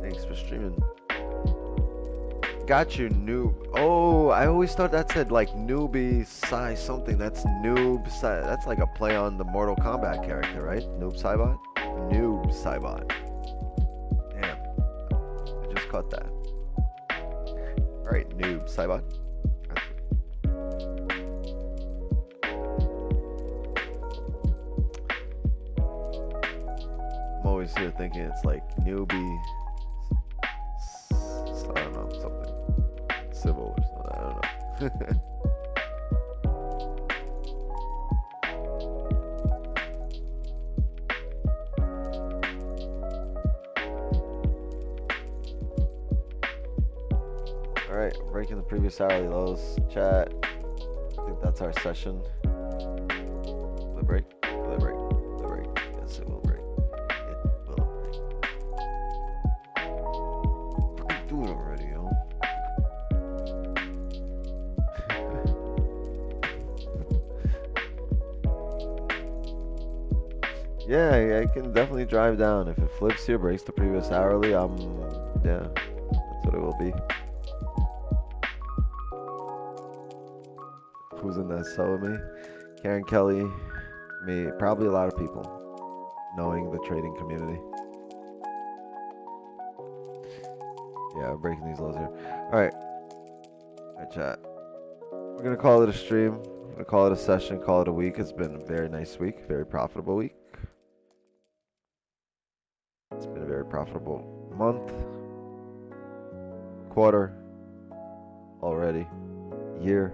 Thanks for streaming. Got you, noob. Oh, I always thought that said like newbie Psy something. That's noob Psy. That's like a play on the Mortal Kombat character, right? Noob Saibot? Noob Saibot. Damn. I just caught that. Alright, noob Saibot. I'm always here thinking it's like newbie All right, breaking the previous hourly lows. Chat. I think that's our session. Will it break? Will it break? Will it break? Yes, it will break. It will break. Fucking do it already, yo. Yeah, I can definitely drive down. If it flips here, breaks the previous hourly, yeah, that's what it will be. Who's in that cell with me? Karen Kelly, me, probably a lot of people, knowing the trading community. Yeah, breaking these lows here. All right, chat. We're gonna call it a stream. We're gonna call it a session. Call it a week. It's been a very nice week, very profitable week. It's been a very profitable month, quarter, already, year.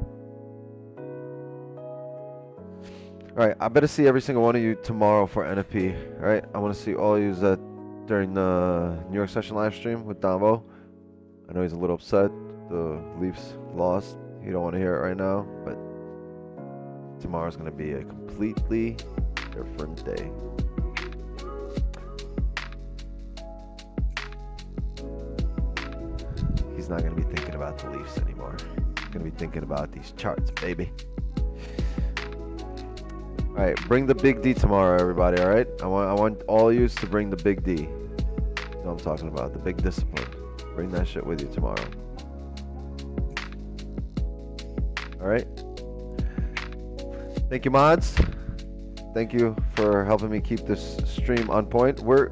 All right, I better see every single one of you tomorrow for NFP. All right, I want to see all of you that during the New York session live stream with Donvo. I know he's a little upset. The Leafs lost. You don't want to hear it right now, but tomorrow's going to be a completely different day. He's not going to be thinking about the Leafs anymore. He's going to be thinking about these charts, baby. All right, bring the big D tomorrow, everybody. All right, I want all you to bring the big D. You know what I'm talking about, the big discipline. Bring that shit with you tomorrow. All right. Thank you, mods. Thank you for helping me keep this stream on point. We're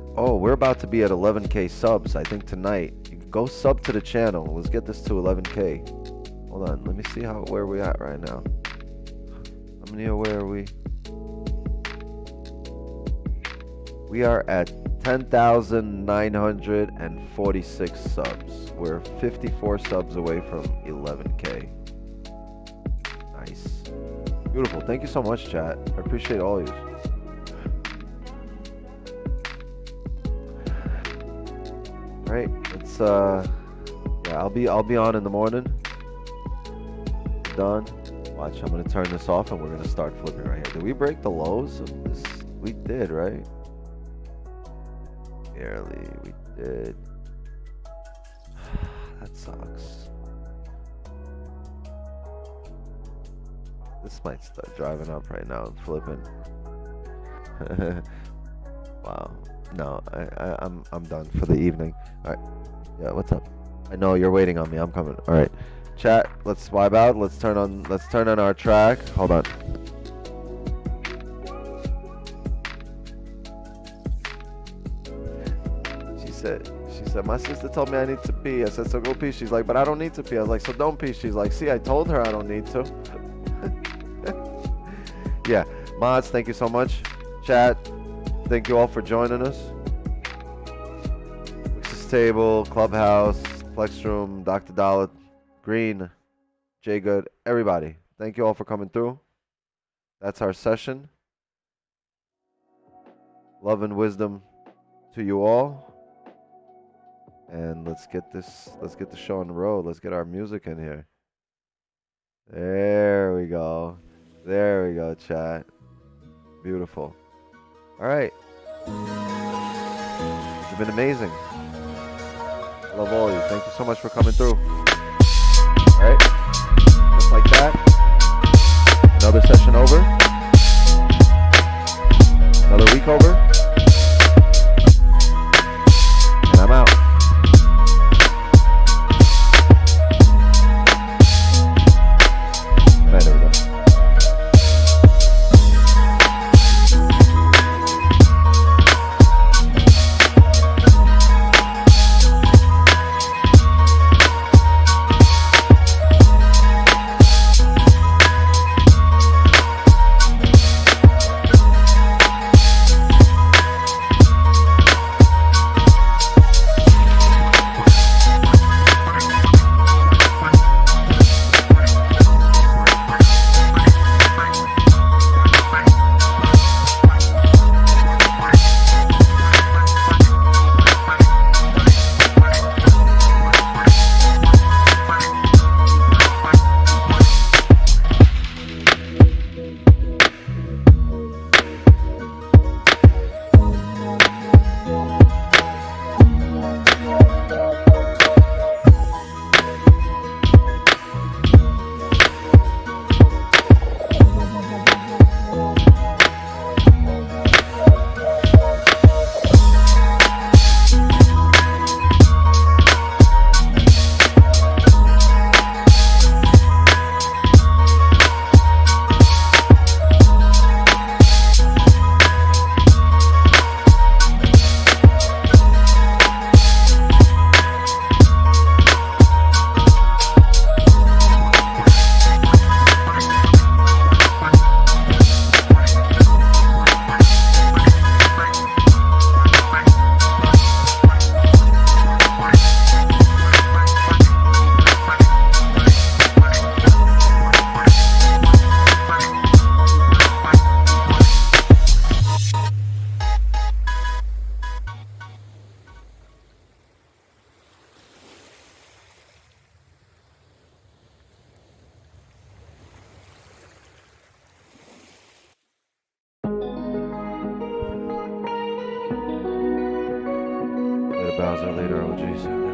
about to be at 11K subs. I think tonight. You can go sub to the channel. Let's get this to 11K. Hold on, let me see where we at right now. How many? Where are we? We are at 10,946 subs. We're 54 subs away from 11K. Nice. Beautiful. Thank you so much, chat. I appreciate all of you. All right. It's yeah, I'll be on in the morning. Done. Watch, I'm gonna turn this off and we're gonna start flipping right here. Did we break the lows of this? We did, right? Barely, we did. That sucks. This might start driving up right now and flipping. Wow. No, I'm done for the evening. All right. Yeah, what's up? I know you're waiting on me. I'm coming. All right. Chat, let's vibe out. Let's turn on our track. Hold on. She said, my sister told me I need to pee. I said, so go pee. She's like, but I don't need to pee. I was like, so don't pee. She's like, see, I told her I don't need to. Yeah, mods, thank you so much. Chat, thank you all for joining us. Wix's Table, Clubhouse, Flex Room, Dr. Dalit, Green, J Good, everybody. Thank you all for coming through. That's our session. Love and wisdom to you all. And let's get the show on the road. Let's get our music in here. There we go. There we go, chat. Beautiful. All right. It's been amazing. Love all of you. Thank you so much for coming through. All right. Just like that. Another session over. Another week over. And I'm out. There we go. How's it later, OGs?